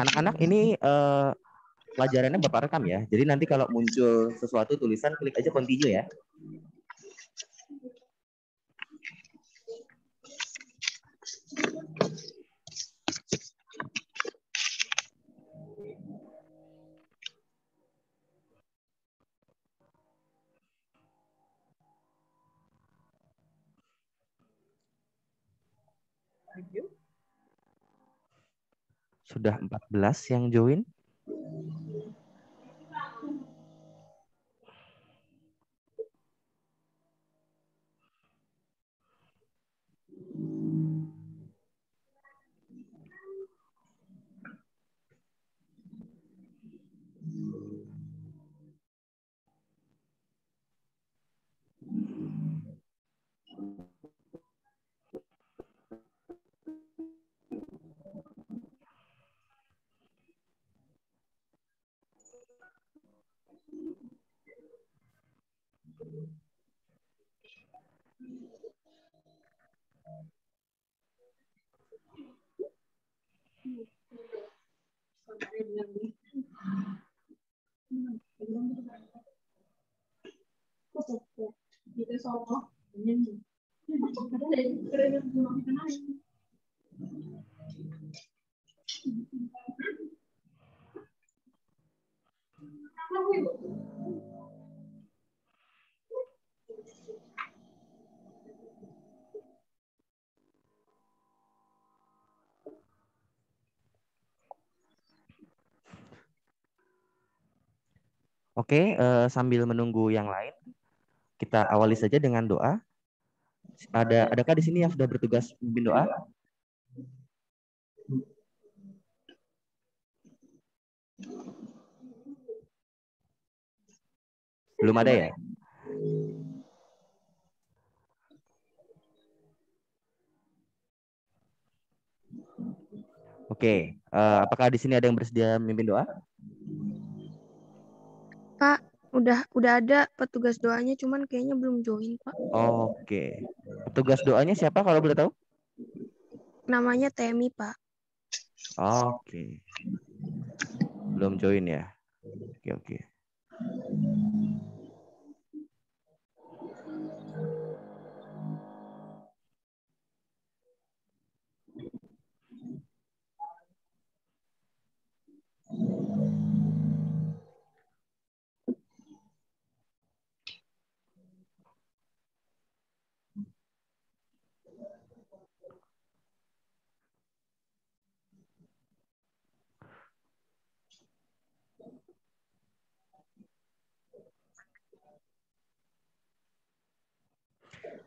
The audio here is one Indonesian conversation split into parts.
Anak-anak ini pelajarannya Bapak rekam ya. Jadi nanti kalau muncul sesuatu tulisan, klik aja continue ya. Sudah 14 yang join. Oke, sambil menunggu yang lain, kita awali saja dengan doa. Adakah di sini yang sudah bertugas memimpin doa? Belum ada ya? Oke, apakah di sini ada yang bersedia memimpin doa? Pak, udah ada petugas doanya, cuman kayaknya belum join, Pak. Oke, petugas doanya siapa kalau boleh tahu? Namanya Temi, Pak. Oke, belum join ya? Oke.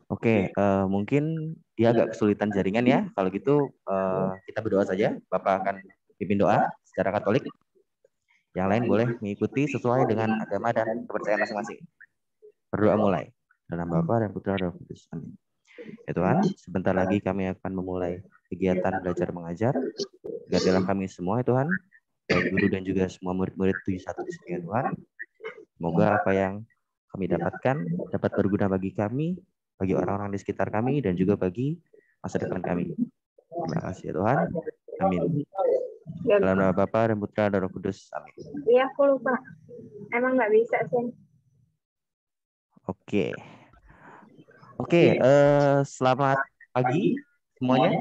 Oke, mungkin dia agak kesulitan jaringan ya. Kalau gitu kita berdoa saja. Bapak akan pimpin doa secara Katolik. Yang lain boleh mengikuti sesuai dengan agama dan kepercayaan masing-masing. Berdoa mulai. Dalam Bapa dan Putra dan Roh Kudus. Amin. Ya Tuhan, sebentar lagi kami akan memulai kegiatan belajar mengajar. Berkatilah kami semua ya Tuhan, baik guru dan juga semua murid-murid 71 di sini ya Tuhan. Semoga apa yang kami dapatkan dapat berguna bagi kami, bagi orang-orang di sekitar kami, dan juga bagi masa depan kami. Terima kasih ya Tuhan. Amin. Dalam nama Bapa dan Putra dan Roh Kudus. Amin. Iya, aku lupa. Emang nggak bisa sih. Oke, selamat pagi semuanya.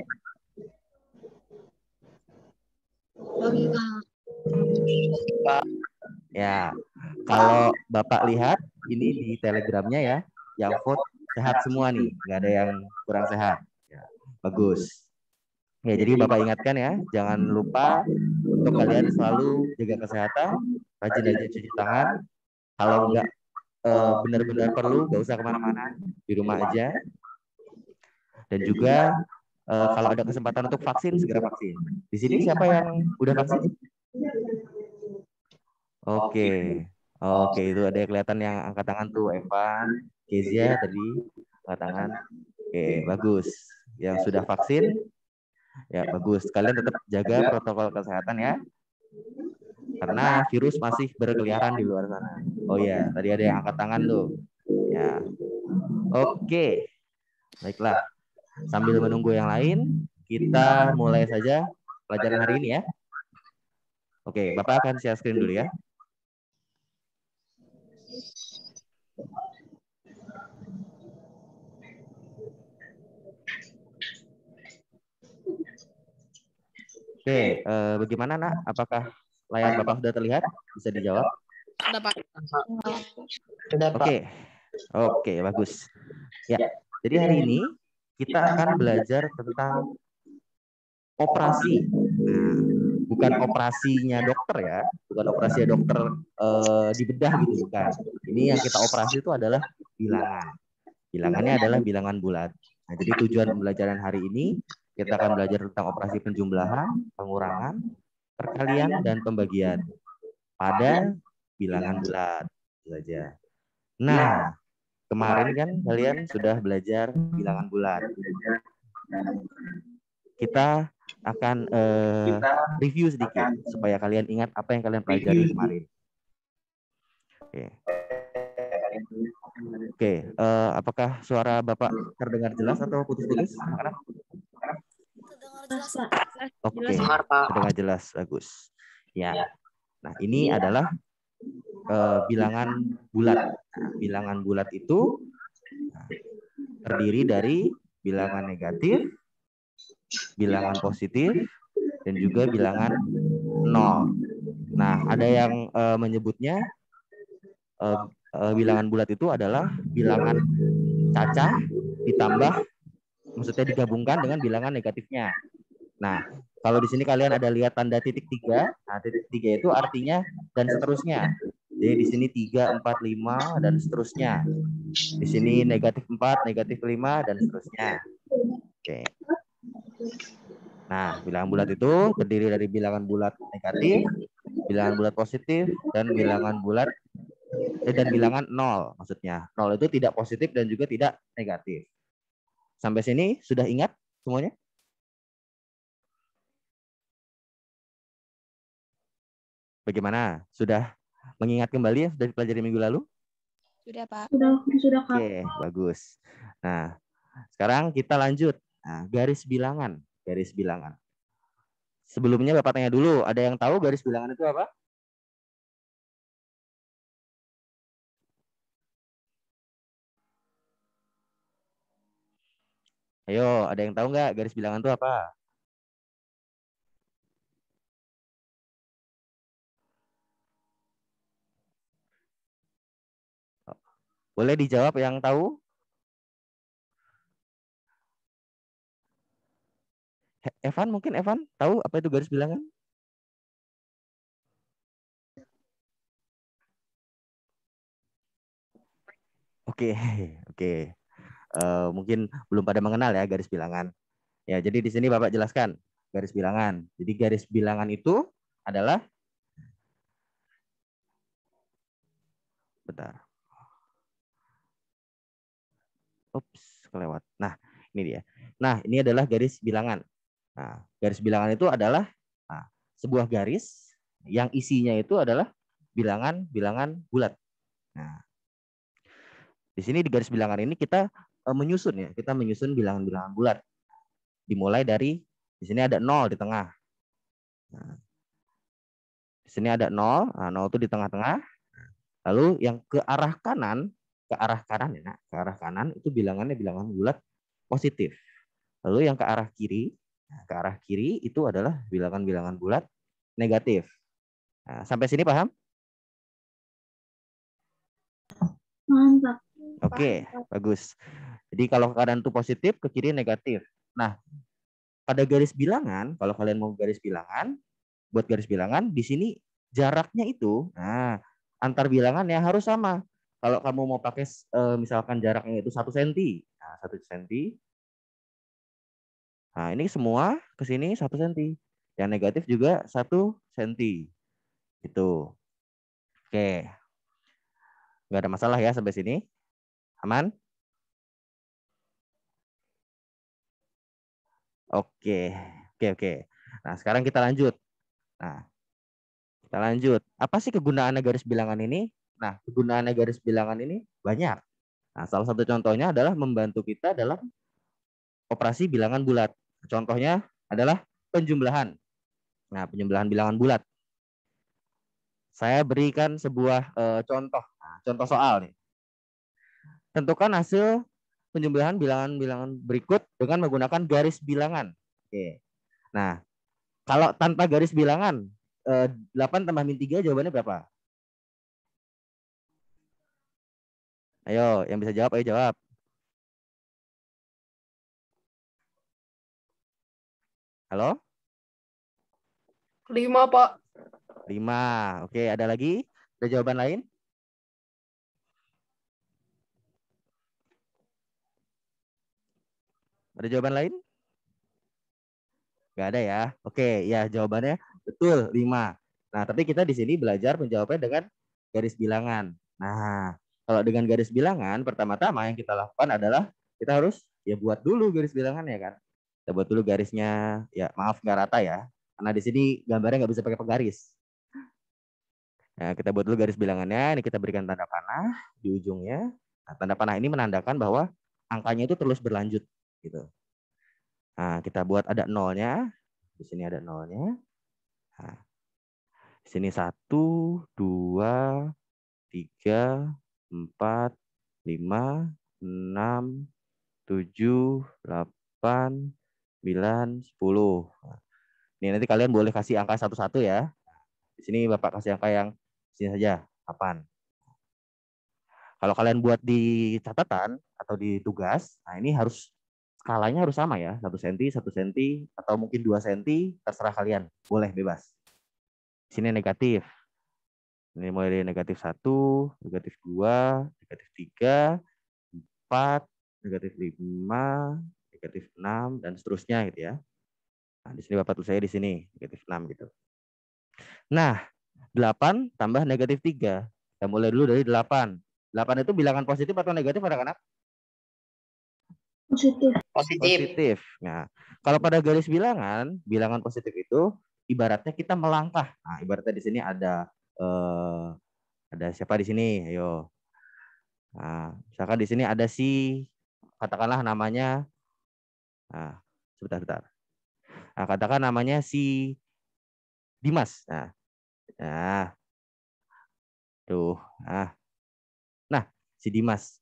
Ya, kalau Bapak lihat ini di Telegramnya ya, yang vote sehat semua nih, nggak ada yang kurang sehat. Ya, bagus. Ya, jadi Bapak ingatkan ya, jangan lupa untuk kalian selalu jaga kesehatan, rajin-rajin cuci tangan. Kalau nggak benar-benar perlu, nggak usah kemana-mana, di rumah aja. Dan juga kalau ada kesempatan untuk vaksin, segera vaksin. Di sini siapa yang udah vaksin? Oke, itu ada yang kelihatan yang angkat tangan tuh, Evan, Kezia tadi angkat tangan. Oke, bagus. Yang sudah vaksin, ya bagus. Kalian tetap jaga protokol kesehatan ya. Karena virus masih berkeliaran di luar sana. Oh ya, tadi ada yang angkat tangan tuh. Ya. Oke. Baiklah. Sambil menunggu yang lain, kita mulai saja pelajaran hari ini ya. Oke, Bapak akan share screen dulu ya. Oke, bagaimana nak? Apakah layar Bapak sudah terlihat? Bisa dijawab? Sudah, Pak. Oke, bagus. Ya, jadi hari ini kita akan belajar tentang operasi. Nah, bukan operasinya dokter ya, bukan operasi dokter di bedah gitu, bukan. Ini yang kita operasi itu adalah bilangan. Bilangannya adalah bilangan bulat. Nah, jadi tujuan pembelajaran hari ini kita akan belajar tentang operasi penjumlahan, pengurangan, perkalian, dan pembagian pada bilangan bulat saja. Nah, kemarin kan kalian sudah belajar bilangan bulat. Kita akan review sedikit supaya kalian ingat apa yang kalian pelajari kemarin. Oke, apakah suara Bapak terdengar jelas atau putus-putus? Terdengar jelas. Oke, terdengar jelas, bagus. Ya, nah ini adalah bilangan bulat. Nah, bilangan bulat itu terdiri dari bilangan negatif, bilangan positif, dan juga bilangan nol. Nah, ada yang menyebutnya bilangan bulat itu adalah bilangan cacah ditambah, maksudnya digabungkan dengan bilangan negatifnya. Nah, kalau di sini kalian ada lihat tanda titik 3, nah titik 3 itu artinya dan seterusnya. Jadi di sini 3, 4, 5 dan seterusnya. Di sini negatif 4, negatif 5 dan seterusnya. Oke. Nah, bilangan bulat itu terdiri dari bilangan bulat negatif, bilangan bulat positif, dan bilangan bulat dan bilangan nol. Maksudnya, nol itu tidak positif dan juga tidak negatif. Sampai sini sudah ingat semuanya? Bagaimana? Sudah mengingat kembali yang sudah dipelajari minggu lalu? Sudah, Pak. Sudah, Kak. Oke, bagus. Nah, sekarang kita lanjut. Nah, garis bilangan. Garis bilangan. Sebelumnya Bapak tanya dulu, ada yang tahu garis bilangan itu apa? Ayo, ada yang tahu nggak garis bilangan itu apa? Boleh dijawab yang tahu? Evan, mungkin Evan tahu apa itu garis bilangan? Oke, oke. Mungkin belum pada mengenal ya garis bilangan. Ya, jadi di sini Bapak jelaskan garis bilangan. Jadi garis bilangan itu adalah, bentar. Ups, kelewat. Nah, ini dia. Nah, ini adalah garis bilangan. Nah, garis bilangan itu adalah sebuah garis yang isinya itu adalah bilangan-bilangan bulat. Nah, di sini di garis bilangan ini kita menyusun ya, kita menyusun bilangan-bilangan bulat. Dimulai dari di sini ada 0 di tengah. Nah, di sini ada 0, nah 0 itu di tengah-tengah. Lalu yang ke arah kanan ya, ke arah kanan itu bilangannya bilangan bulat positif. Lalu yang ke arah kiri itu adalah bilangan-bilangan bulat negatif. Nah, sampai sini paham? Mantap. Oke, bagus. Jadi kalau keadaan itu positif, ke kiri negatif. Nah, pada garis bilangan, kalau kalian mau garis bilangan, buat garis bilangan, di sini jaraknya itu, nah, antar bilangannya harus sama. Kalau kamu mau pakai, misalkan jaraknya itu 1 cm, nah 1 cm. Nah, ini semua ke sini 1 cm. Yang negatif juga 1 cm. Gitu. Oke. Nggak ada masalah ya sampai sini? Aman? Oke. Oke. Nah, sekarang kita lanjut. Nah, kita lanjut. Apa sih kegunaannya garis bilangan ini? Nah, kegunaannya garis bilangan ini banyak. Nah, salah satu contohnya adalah membantu kita dalam operasi bilangan bulat. Contohnya adalah penjumlahan. Nah, penjumlahan bilangan bulat. Saya berikan sebuah contoh. Nah, contoh soal nih. Tentukan hasil penjumlahan bilangan-bilangan berikut dengan menggunakan garis bilangan. Oke. Nah, kalau tanpa garis bilangan, 8 tambah min 3 jawabannya berapa? Ayo, yang bisa jawab, ayo jawab. Halo? 5, Pak. 5. Oke, ada lagi? Ada jawaban lain? Ada jawaban lain? Nggak ada ya? Oke, ya jawabannya betul 5. Nah, tapi kita di sini belajar menjawabnya dengan garis bilangan. Nah, kalau dengan garis bilangan, pertama-tama yang kita lakukan adalah kita harus ya buat dulu garis bilangan ya kan. Kita buat dulu garisnya, ya maaf nggak rata ya. Karena di sini gambarnya nggak bisa pakai penggaris. Nah, kita buat dulu garis bilangannya. Ini kita berikan tanda panah di ujungnya. Nah, tanda panah ini menandakan bahwa angkanya itu terus berlanjut gitu. Nah, kita buat ada nolnya. Di sini ada nolnya. Nah, di sini 1, 2, 3, 4, 5, 6, 7, 8, 9, 10. Ini nanti kalian boleh kasih angka satu-satu ya. Di sini Bapak kasih angka yang sini saja, 8. Kalau kalian buat di catatan atau di tugas, nah ini harus skalanya harus sama ya, 1 cm, 1 cm, atau mungkin 2 cm, terserah kalian, boleh bebas. Di sini negatif. Ini mulai dari negatif 1, negatif 2, negatif 3, 4, negatif 5, negatif 6, dan seterusnya gitu ya. Nah, di sini Bapak tulis saya di sini, negatif 6 gitu. Nah, 8 tambah negatif 3. Kita mulai dulu dari 8. 8 itu bilangan positif atau negatif anak-anak? Positif. Positif. Nah, kalau pada garis bilangan, bilangan positif itu ibaratnya kita melangkah. Nah, ibaratnya di sini ada siapa di sini? Ayo. Nah, misalkan di sini ada si, katakanlah namanya, nah, sebentar. Nah, katakan namanya si Dimas. Nah, tuh, nah, si Dimas.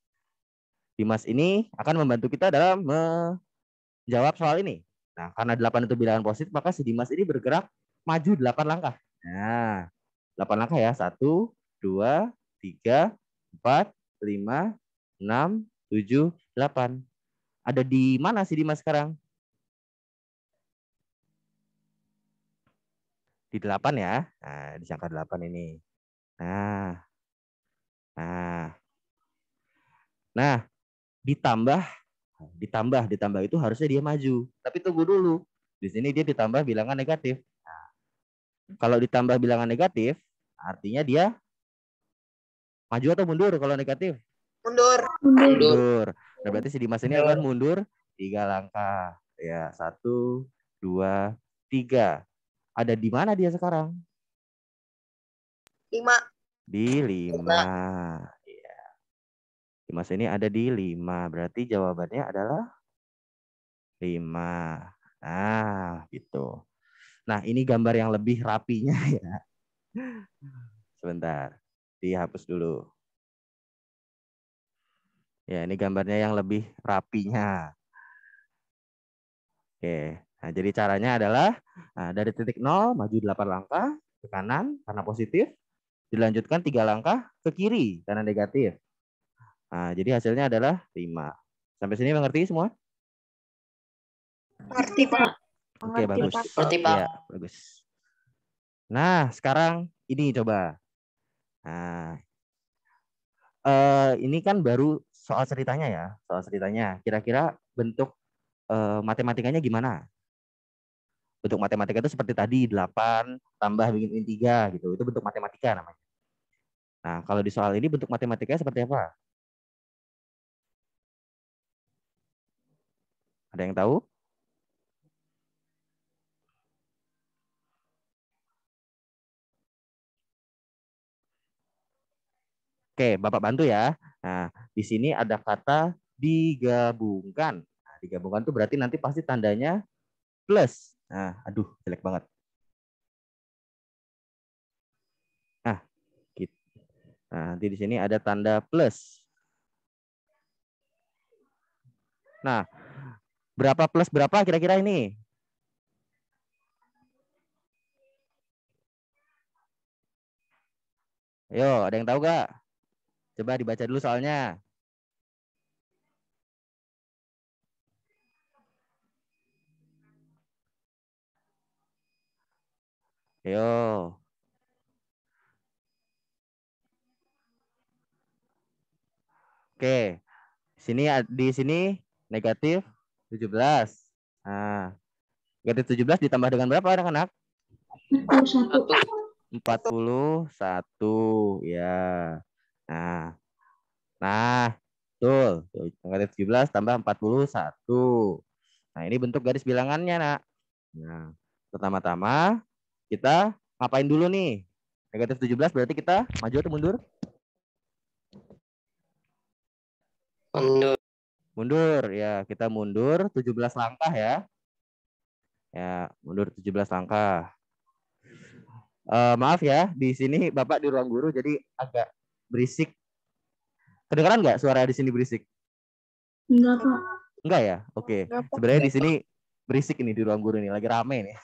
Dimas ini akan membantu kita dalam menjawab soal ini. Nah, karena 8 itu bilangan positif, maka si Dimas ini bergerak maju 8 langkah. Nah, 8 langkah ya. 1, 2, 3, 4, 5, 6, 7, 8. Ada di mana si Dimas sekarang? Di 8 ya. Nah, di angka 8 ini. Nah, ditambah itu harusnya dia maju. Tapi tunggu dulu. Di sini dia ditambah bilangan negatif. Nah, kalau ditambah bilangan negatif, artinya dia maju atau mundur kalau negatif? Mundur. Nah, berarti si Dimas ini akan mundur 3 langkah. Ya, 1, 2, 3. Ada di mana dia sekarang? 5. Di 5. Ya. Dimas ini ada di 5. Berarti jawabannya adalah 5. Nah, gitu. Nah, ini gambar yang lebih rapinya ya. Sebentar. Dihapus dulu. Ya, ini gambarnya yang lebih rapinya. Oke. Nah, jadi caranya adalah dari titik 0 maju 8 langkah ke kanan karena positif, dilanjutkan 3 langkah ke kiri karena negatif. Nah, jadi hasilnya adalah 5. Sampai sini mengerti semua? Ngerti, Pak. Oke, bagus. Ngerti, Pak. Iya, bagus. Nah, sekarang ini coba. Nah, ini kan baru soal ceritanya ya, soal ceritanya. Kira-kira bentuk matematikanya gimana? Bentuk matematika itu seperti tadi 8 tambah min 3 gitu. Itu bentuk matematika namanya. Nah, kalau di soal ini bentuk matematikanya seperti apa? Ada yang tahu? Oke, Bapak bantu ya. Nah, di sini ada kata digabungkan. Nah, digabungkan itu berarti nanti pasti tandanya plus. Nah, aduh, jelek banget. Nah, nanti di sini ada tanda plus. Nah, berapa plus berapa kira-kira ini? Ayo, ada yang tahu gak? Coba dibaca dulu soalnya. Ayo. Oke. Di sini negatif 17. Nah, negatif 17 ditambah dengan berapa anak-anak? 41. 41. Ya. Nah. Nah, betul. Negatif 17 tambah 41. Nah, ini bentuk garis bilangannya, Nak. Nah, pertama-tama kita ngapain dulu nih? Negatif 17 berarti kita maju atau mundur? Mundur. Mundur, ya. Kita mundur 17 langkah ya. Ya, mundur 17 langkah. Maaf ya, di sini Bapak di ruang guru jadi agak berisik. Kedengaran nggak suara di sini berisik? Enggak, Pak. Enggak ya? Oke. Enggak, Pak. Sebenarnya di sini berisik ini di ruang guru ini, lagi rame nih.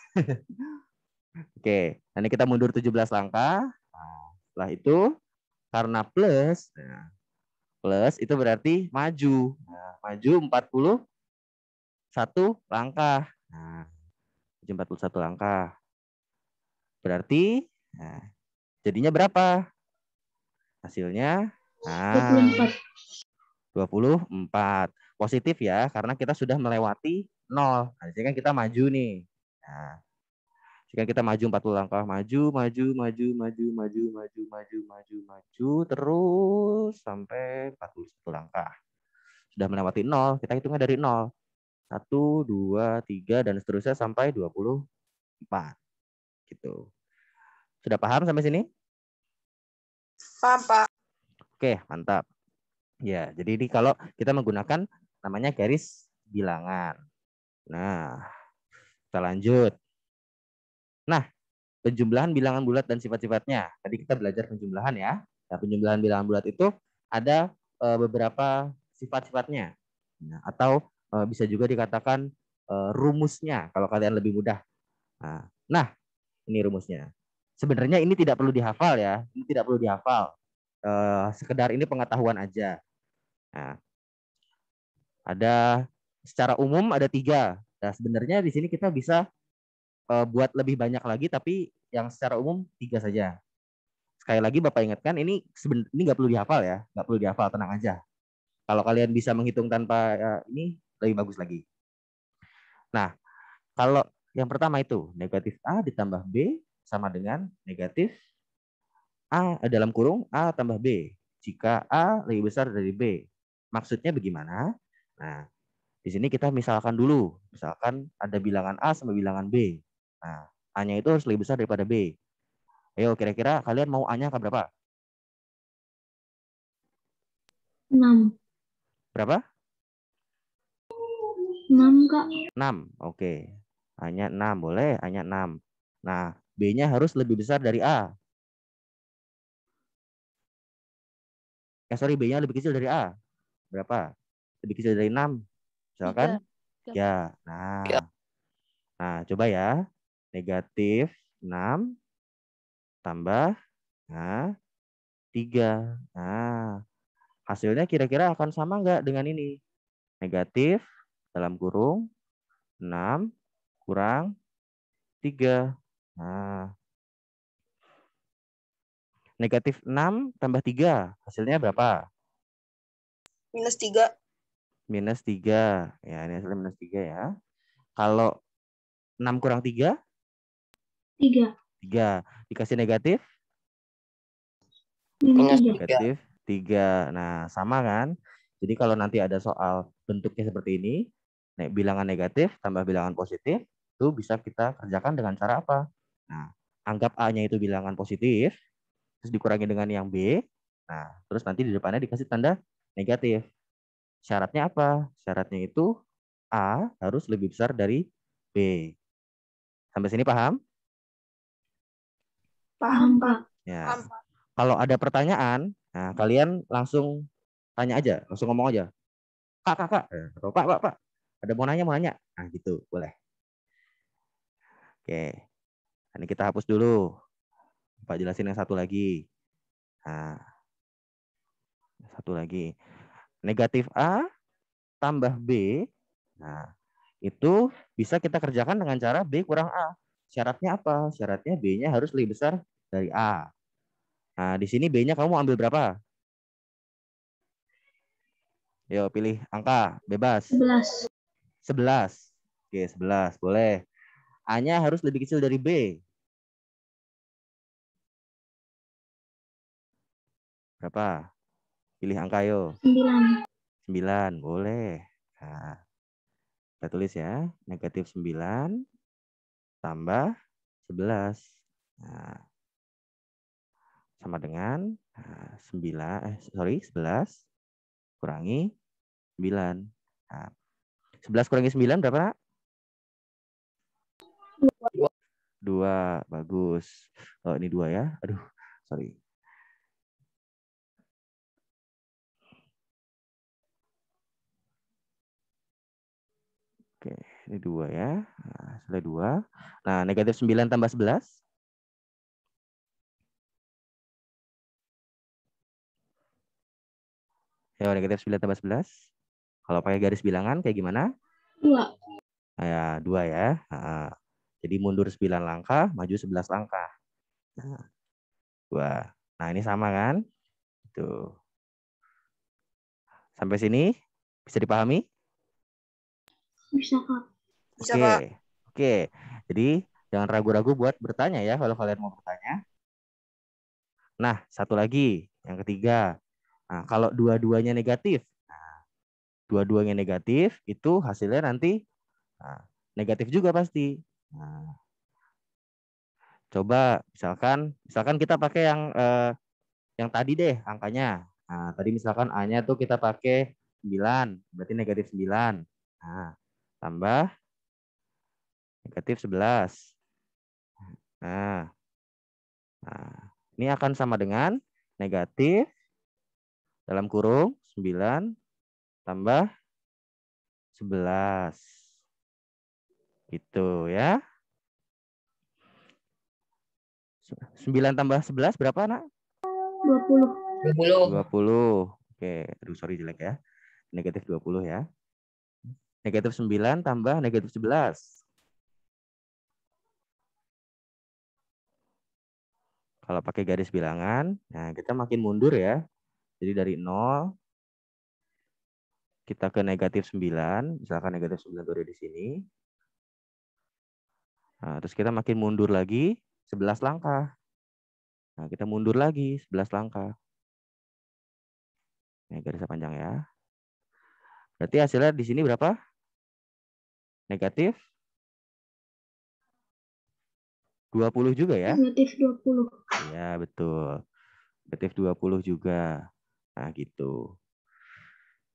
Oke, nanti kita mundur 17 langkah. Nah, setelah itu karena plus, nah, plus itu berarti maju. Nah, maju 41 langkah. Nah, 41 langkah. Berarti nah, jadinya berapa? Hasilnya 24. Positif ya, karena kita sudah melewati 0. Nah, jadi kan kita maju nih. Nah, jika kita maju 40 langkah, maju, terus sampai 41 langkah. Sudah melewati 0, kita hitungnya dari 0. 1, 2, 3, dan seterusnya sampai 24. Gitu. Sudah paham sampai sini? Paham, Pak. Oke, mantap. Ya, jadi ini kalau kita menggunakan namanya garis bilangan. Nah, kita lanjut. Nah, penjumlahan bilangan bulat dan sifat-sifatnya. Tadi kita belajar penjumlahan ya. Nah, penjumlahan bilangan bulat itu ada beberapa sifat-sifatnya. Nah, atau bisa juga dikatakan rumusnya kalau kalian lebih mudah. Nah, ini rumusnya. Sebenarnya ini tidak perlu dihafal ya. Ini tidak perlu dihafal. Sekedar ini pengetahuan aja. Nah, ada secara umum ada 3. Nah, sebenarnya di sini kita bisa buat lebih banyak lagi, tapi yang secara umum 3 saja. Sekali lagi Bapak ingatkan, ini nggak perlu dihafal ya, nggak perlu dihafal, tenang aja. Kalau kalian bisa menghitung tanpa ini, lebih bagus lagi. Nah, kalau yang pertama itu negatif A ditambah B sama dengan negatif A dalam kurung A tambah B. Jika A lebih besar dari B. Maksudnya bagaimana? Nah, di sini kita misalkan dulu. Misalkan ada bilangan A sama bilangan B. Nah, A-nya itu harus lebih besar daripada B. Ayo, kira-kira kalian mau A-nya ke berapa? 6. Berapa? 6, Kak. 6. Oke. A-nya 6. Boleh, A-nya 6. Nah, B-nya harus lebih besar dari A. Sorry, B-nya lebih kecil dari A. Berapa? Lebih kecil dari 6. Misalkan? 3. Ya. Nah, coba ya. Negatif 6 tambah 3. Nah, hasilnya kira-kira akan sama nggak dengan ini? Negatif dalam kurung 6 kurang 3. Nah, negatif 6 tambah 3. Hasilnya berapa? -3. Minus 3. Ya, ini hasilnya minus 3 ya. Kalau 6 kurang 3? 3. 3. Dikasih negatif? Minus 3. Negatif 3. Nah, sama kan? Jadi kalau nanti ada soal bentuknya seperti ini, bilangan negatif tambah bilangan positif, itu bisa kita kerjakan dengan cara apa? Nah, anggap A-nya itu bilangan positif, terus dikurangi dengan yang B, nah, terus nanti di depannya dikasih tanda negatif. Syaratnya apa? Syaratnya itu A harus lebih besar dari B. Sampai sini paham? Paham, Pak. Ya. Paham, Pak. Kalau ada pertanyaan, nah kalian langsung tanya aja, langsung ngomong aja. Kak, atau Pak, ada mau nanya. Nah gitu, boleh. Oke, ini kita hapus dulu. Pak jelasin yang satu lagi. Nah, satu lagi. Negatif A tambah B. Nah, itu bisa kita kerjakan dengan cara B kurang A. Syaratnya apa? Syaratnya B-nya harus lebih besar dari A. Nah, di sini B-nya kamu mau ambil berapa? Yo, pilih angka, bebas. 11. 11. Oke, 11. Boleh. A-nya harus lebih kecil dari B. Berapa? Pilih angka yo. 9. 9. Boleh. Nah, kita tulis ya. Negatif 9 tambah 11. Nah, sama dengan 11 kurangi 9. Nah, 11 kurangi 9 berapa, Nak? 2. Bagus. Oh, ini 2 ya. Aduh, sorry. Oke, ini 2 ya. Nah, sudah 2. Nah, negatif 9 tambah 11. Ya, negatif 9 tambah 11. Kalau pakai garis bilangan kayak gimana? 2. Nah, ya, 2 ya. Nah, jadi mundur 9 langkah, maju 11 langkah. Nah, 2. Nah, ini sama kan? Tuh. Sampai sini bisa dipahami? Bisa, Kak. Bisa, Pak. Oke. Jadi jangan ragu-ragu buat bertanya ya kalau kalian mau bertanya. Nah, satu lagi, yang ketiga. Nah, kalau dua-duanya negatif, dua-duanya negatif, itu hasilnya nanti negatif juga pasti. Nah, coba misalkan kita pakai yang tadi deh angkanya. Nah, tadi misalkan A-nya tuh kita pakai 9, berarti negatif 9. Nah, tambah negatif 11. Nah, ini akan sama dengan negatif dalam kurung 9 tambah 11. Gitu ya. 9 tambah 11 berapa, Nak? 20. 20. 20. Oke, aduh sorry jelek ya. Negatif 20 ya. Negatif 9 tambah negatif 11. Kalau pakai garis bilangan, nah kita makin mundur ya. Jadi dari 0 kita ke negatif 9, misalkan negatif 9 itu ada di sini. Nah, terus kita makin mundur lagi 11 langkah. Nah, kita mundur lagi 11 langkah. Ini garisnya panjang ya. Berarti hasilnya di sini berapa? Negatif 20 juga ya? Negatif 20. Iya, betul. Negatif 20 juga. Nah, gitu.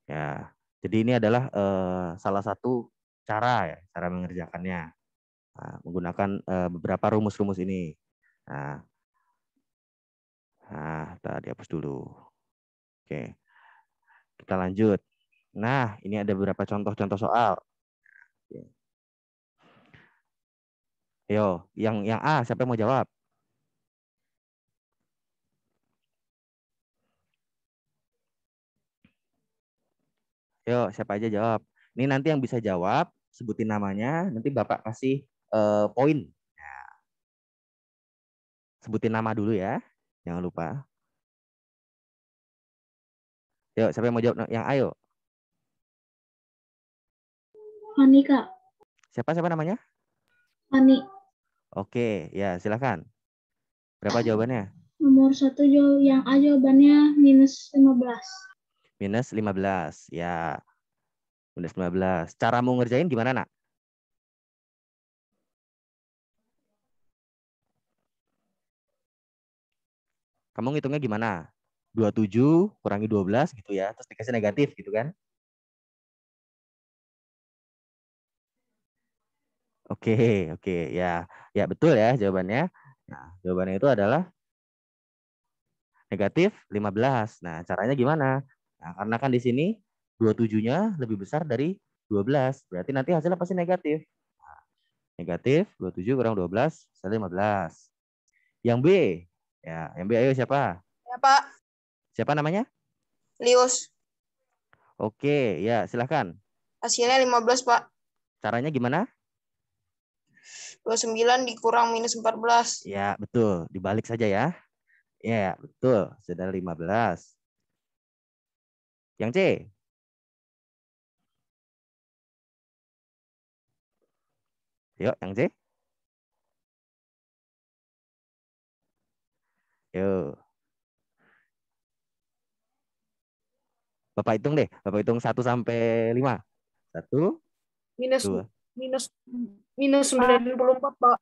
Ya. Jadi ini adalah salah satu cara ya, cara mengerjakannya. Nah, menggunakan beberapa rumus-rumus ini. Nah, kita dihapus dulu. Oke. Kita lanjut. Nah, ini ada beberapa contoh-contoh soal. Yo, yang A, siapa yang mau jawab? Yo, siapa aja jawab. Ini nanti yang bisa jawab, sebutin namanya, nanti Bapak kasih poin. Sebutin nama dulu ya, jangan lupa. Yo, siapa yang mau jawab? Yang ayo. Fani, Kak. Siapa namanya? Fani. Oke, ya silakan. Berapa jawabannya? Nomor 1 yang A jawabannya minus 15. Minus 15. Ya, minus 15. Cara mau ngerjain gimana, Nak? Kamu ngitungnya gimana? 27 kurangi 12 gitu ya, terus dikasih negatif gitu kan? Oke, ya. Ya betul ya jawabannya. Nah, jawabannya itu adalah negatif 15. Nah, caranya gimana? Nah, karena kan di sini 27-nya lebih besar dari 12. Berarti nanti hasilnya pasti negatif. Nah, negatif 27 kurang 12, hasilnya 15. Yang B. Ya, yang B ayo siapa? Ya, Pak. Siapa namanya? Lius. Oke, ya silahkan. Hasilnya 15, Pak. Caranya gimana? 29 dikurang minus 14. Ya, betul. Dibalik saja ya. Ya, betul. Sudah 15. Yang C. Yuk, yang C. Yuk. Bapak hitung deh. Bapak hitung 1 sampai 5. 1, Minus 2. minus minus 94, Pak.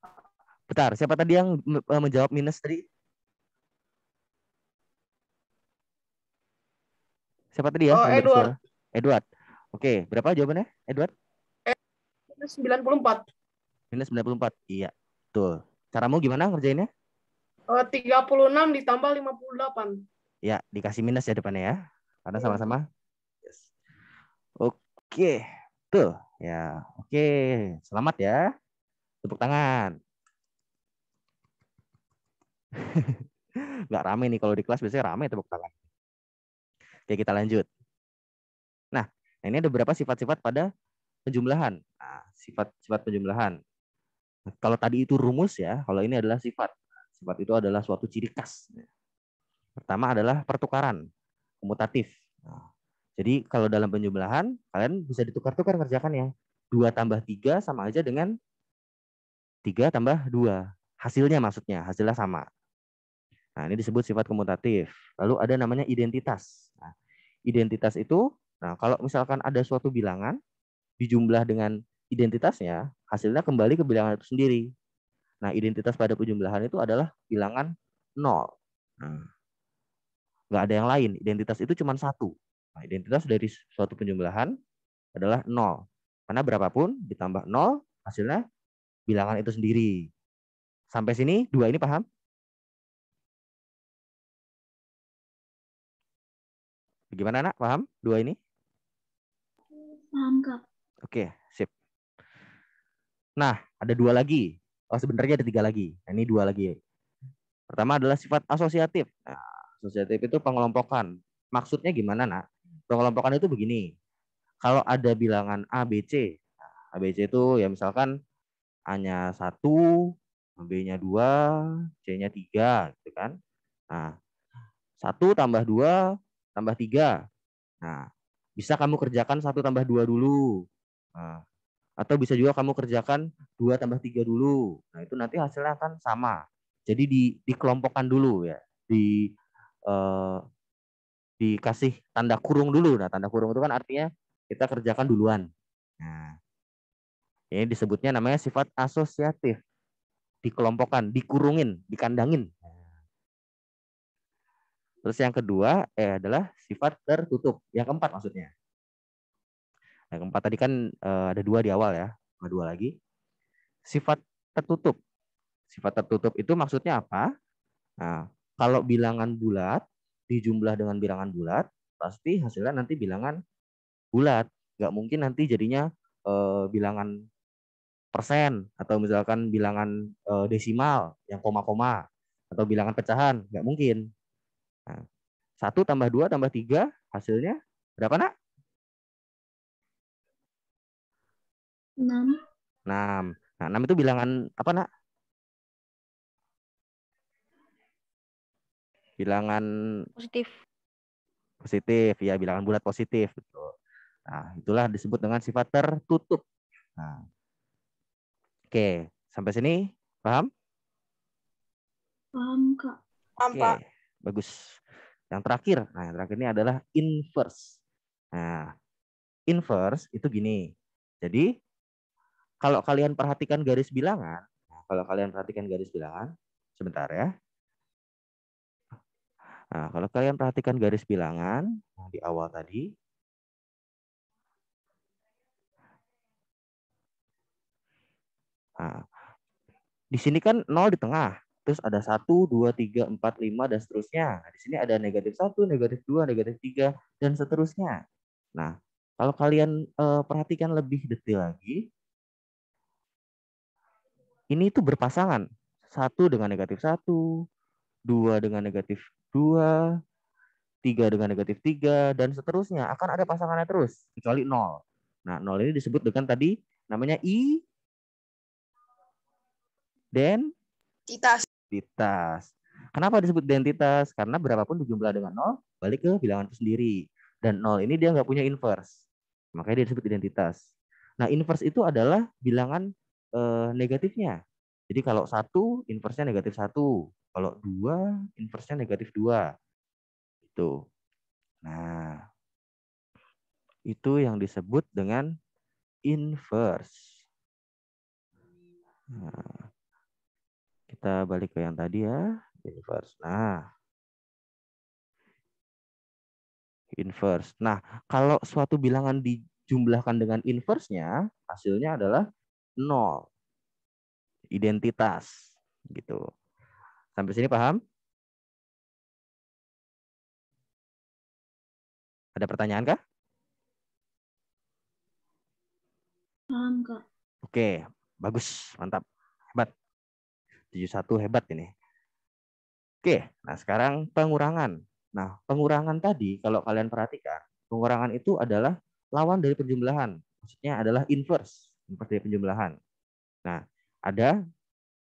Bentar, siapa tadi yang menjawab minus tadi? Siapa tadi ya Oh, yang bersuara? Edward. Edward. Oke, berapa jawabannya? Edward? Minus 94. Minus 94. Iya, betul. Caramu gimana ngerjainnya? 36 ditambah 58. Ya, dikasih minus ya depannya ya. Karena Iya. sama-sama. Yes. Oke, tuh. Ya, oke. Selamat ya. Tepuk tangan. Nggak rame nih kalau di kelas biasanya rame tepuk tangan. Oke, kita lanjut. Nah, ini ada beberapa sifat-sifat pada penjumlahan. Nah, sifat-sifat penjumlahan. Nah, kalau tadi itu rumus ya, kalau ini adalah sifat. Sifat itu adalah suatu ciri khas. Pertama adalah pertukaran, komutatif. Nah, jadi kalau dalam penjumlahan, kalian bisa ditukar-tukar ngerjakannya. 2 tambah 3 sama aja dengan 3 tambah 2. Hasilnya maksudnya, hasilnya sama. Nah, ini disebut sifat komutatif. Lalu ada namanya identitas. Nah, identitas itu, nah kalau misalkan ada suatu bilangan, dijumlah dengan identitasnya, hasilnya kembali ke bilangan itu sendiri. Nah, identitas pada penjumlahan itu adalah bilangan 0. Nah, nggak ada yang lain. Identitas itu cuma satu. Nah, identitas dari suatu penjumlahan adalah 0. Karena berapapun ditambah 0, hasilnya bilangan itu sendiri. Sampai sini, 2 ini paham? Gimana, Nak? Paham 2 ini? Paham, Kak. Oke, sip. Nah, ada 2 lagi. Oh, sebenarnya ada 3 lagi. Nah, ini 2 lagi. Pertama adalah sifat asosiatif. Nah, asosiatif itu pengelompokan. Maksudnya gimana, Nak? Pengelompokan itu begini. Kalau ada bilangan A, B, C. Nah, A, B, C itu ya misalkan A-nya 1, B-nya 2, C-nya 3, gitu kan. Nah, 1 tambah 2 tambah 3. Nah, bisa kamu kerjakan 1 tambah 2 dulu. Nah, atau bisa juga kamu kerjakan 2 tambah 3 dulu. Nah, itu nanti hasilnya akan sama. Jadi dikelompokkan dulu ya. Eh, dikasih tanda kurung dulu. Nah, tanda kurung itu kan artinya kita kerjakan duluan. Nah, ini disebutnya namanya sifat asosiatif. Dikelompokkan, dikurungin, dikandangin. Terus yang kedua adalah sifat tertutup. Yang keempat maksudnya. Yang keempat tadi kan ada 2 di awal ya. Ada 2 lagi. Sifat tertutup. Sifat tertutup itu maksudnya apa? Nah, kalau bilangan bulat dijumlah dengan bilangan bulat, pasti hasilnya nanti bilangan bulat. Nggak mungkin nanti jadinya bilangan persen atau misalkan bilangan desimal yang koma-koma atau bilangan pecahan. Nggak mungkin. Nah, 1 tambah 2 tambah 3 hasilnya berapa, Nak? 6. 6. Nah, 6 itu bilangan apa, Nak? Bilangan Positif. positif, ya bilangan bulat positif. Betul. Nah, itulah disebut dengan sifat tertutup. Nah, oke, sampai sini paham? Paham, Kak. Paham, Oke, Pak. bagus. Yang terakhir, nah yang terakhir ini adalah inverse. Nah, inverse itu gini. Jadi, kalau kalian perhatikan garis bilangan, sebentar ya. Nah, kalau kalian perhatikan garis bilangan di awal tadi, nah, di sini kan 0 di tengah. Terus ada 1, 2, 3, 4, 5, dan seterusnya. Nah, di sini ada negatif 1, negatif 2, negatif 3, dan seterusnya. Nah, kalau kalian perhatikan lebih detail lagi, ini itu berpasangan. 1 dengan negatif 1, 2 dengan negatif 2, 3 dengan negatif 3, dan seterusnya. Akan ada pasangannya terus, kecuali 0. Nah, 0 ini disebut dengan tadi, namanya identitas. Kenapa disebut identitas? Karena berapapun dijumlah dengan 0, balik ke bilangan itu sendiri. Dan 0 ini dia nggak punya inverse. Makanya dia disebut identitas. Nah, inverse itu adalah bilangan negatifnya. Jadi kalau 1, inverse-nya negatif 1. Kalau 2, inverse-nya negatif 2. Itu. Nah, itu yang disebut dengan inverse. Nah, kita balik ke yang tadi ya, inverse. Nah, inverse. Nah, kalau suatu bilangan dijumlahkan dengan inverse-nya, hasilnya adalah 0. Identitas. Gitu. Sampai sini paham? Ada pertanyaan kah? Paham, Kak. Oke, bagus, mantap, hebat. 71 hebat ini. Oke, nah sekarang pengurangan. Nah, pengurangan tadi kalau kalian perhatikan, pengurangan itu adalah lawan dari penjumlahan. Maksudnya adalah inverse dari penjumlahan. Nah, ada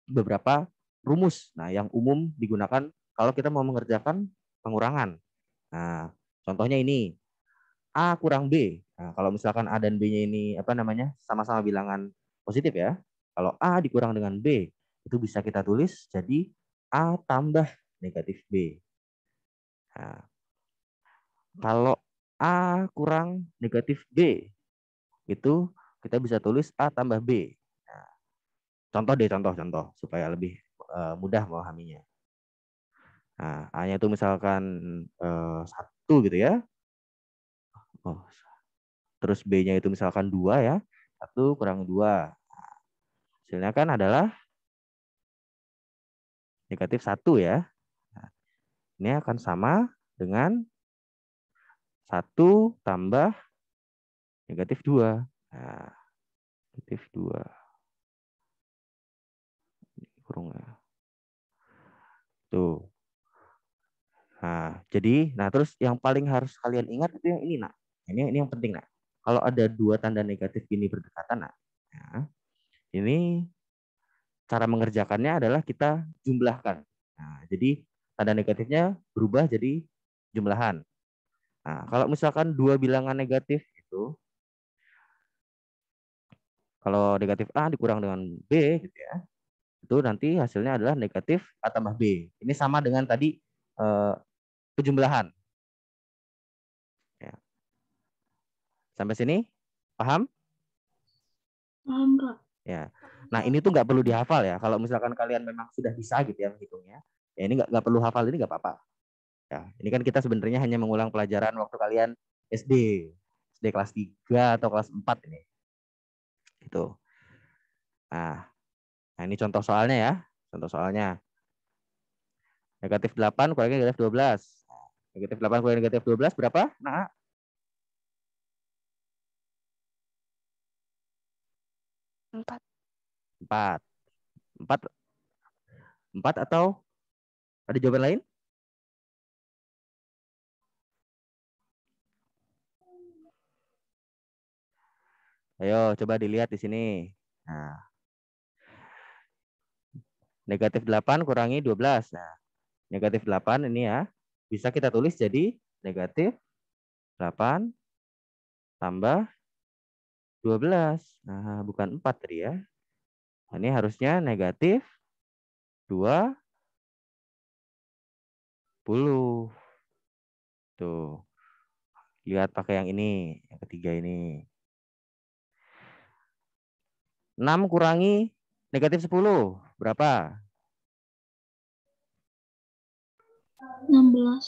beberapa rumus. Nah, yang umum digunakan kalau kita mau mengerjakan pengurangan. Nah, contohnya ini A kurang B. Nah, kalau misalkan A dan B-nya ini sama-sama bilangan positif ya. Kalau A dikurang dengan B, itu bisa kita tulis jadi A tambah negatif B. Nah, kalau A kurang negatif B, itu kita bisa tulis A tambah B. Nah, contoh supaya lebih mudah memahaminya. Nah, A-nya itu misalkan 1 gitu ya. Oh, terus B-nya itu misalkan 2 ya. 1 kurang 2. Hasilnya kan adalah negatif 1 ya. Nah, ini akan sama dengan 1 tambah negatif 2. Nah, negatif 2. Kurung ya. Tuh. Nah, terus yang paling harus kalian ingat itu yang ini, nak. Ini yang penting, nak. Kalau ada 2 tanda negatif ini berdekatan, nak. Nah, ini cara mengerjakannya adalah kita jumlahkan. Nah, jadi tanda negatifnya berubah jadi jumlahan. Nah, kalau misalkan 2 bilangan negatif itu, kalau negatif A dikurang dengan B gitu ya, itu nanti hasilnya adalah negatif A tambah B. Ini sama dengan tadi penjumlahan. Ya. Sampai sini paham? Paham, Kak. Ya. Nah, ini tuh nggak perlu dihafal ya. Kalau misalkan kalian memang sudah bisa gitu ya menghitungnya, ya ini nggak perlu hafal, ini nggak apa-apa. Ya, ini kan kita sebenarnya hanya mengulang pelajaran waktu kalian SD kelas 3 atau kelas 4 ini. Gitu. Nah, ini contoh soalnya ya. Contoh soalnya. Negatif 8 kurangi negatif 12. Negatif 8 kurangi negatif 12 berapa? Nah, 4. 4. 4 atau ada jawaban lain? Ayo coba dilihat di sini. Nah, negatif 8 kurangi 12. Nah, negatif 8 ini ya. Bisa kita tulis jadi negatif 8 tambah 12. Nah, bukan 4 tadi ya. Nah, ini harusnya negatif 20. Tuh. Lihat pakai yang ini, yang ketiga ini. 6 kurangi negatif 10. Berapa? 16.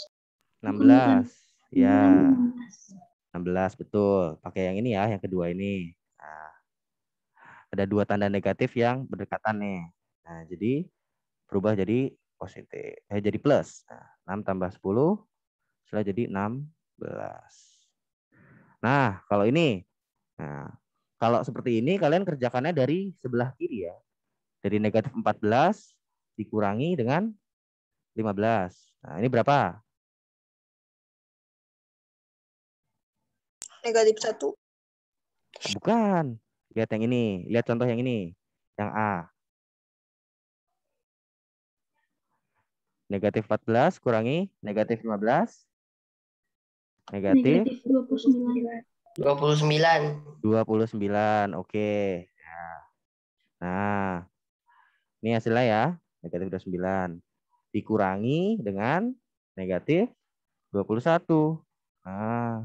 16. Ya, 16. 16 betul. Pakai yang ini ya, yang kedua ini. Nah, ada 2 tanda negatif yang berdekatan nih. Nah, jadi berubah jadi positif. Jadi plus. Nah, 6 tambah 10 setelah jadi 16. Nah, kalau ini. Nah, kalau seperti ini kalian kerjakannya dari sebelah kiri ya. Dari negatif 14 dikurangi dengan 15. Nah, ini berapa? Negatif 1. Bukan. Lihat yang ini. Lihat contoh yang ini. Yang A. Negatif 14 kurangi negatif 15. Negatif Negatif 29. 29. 29. Oke. Nah, ini hasilnya ya. Negatif 29. Dikurangi dengan negatif 21. Nah,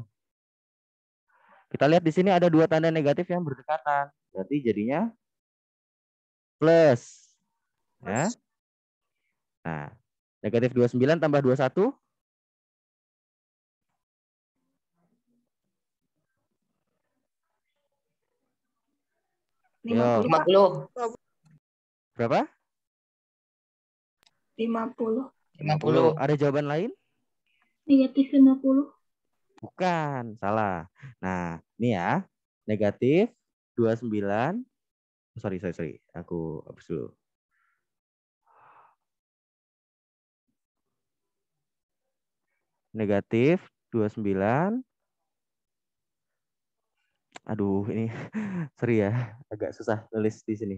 kita lihat di sini ada dua tanda negatif yang berdekatan. Berarti jadinya plus. Ya. Nah, negatif 29 tambah 21. Yo, 50. berapa? 50. 50. Ada jawaban lain? Negatif 50. Bukan, salah. Nah, ini ya. Negatif 29. Sorry. Aku hapus dulu. Negatif 29. Aduh, ini sorry ya, agak susah nulis di sini.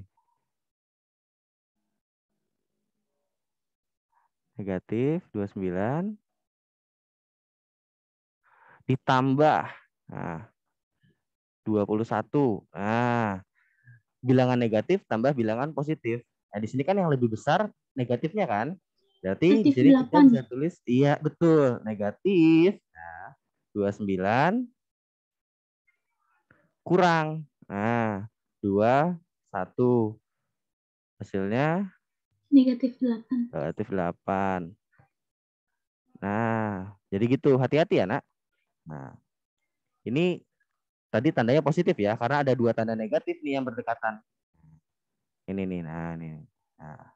Negatif 29 ditambah 21. Nah, bilangan negatif tambah bilangan positif. Nah, di sini kan yang lebih besar negatifnya kan? Berarti di Negatif sini kita 8. bisa tulis iya betul, negatif. Nah, 29 kurang. Nah, 21. Hasilnya Negatif 8. negatif 8. Nah, jadi gitu. Hati-hati ya, Nak. Nah, ini tadi tandanya positif ya, karena ada dua tanda negatif nih yang berdekatan. Ini nih, nah ini. Nah,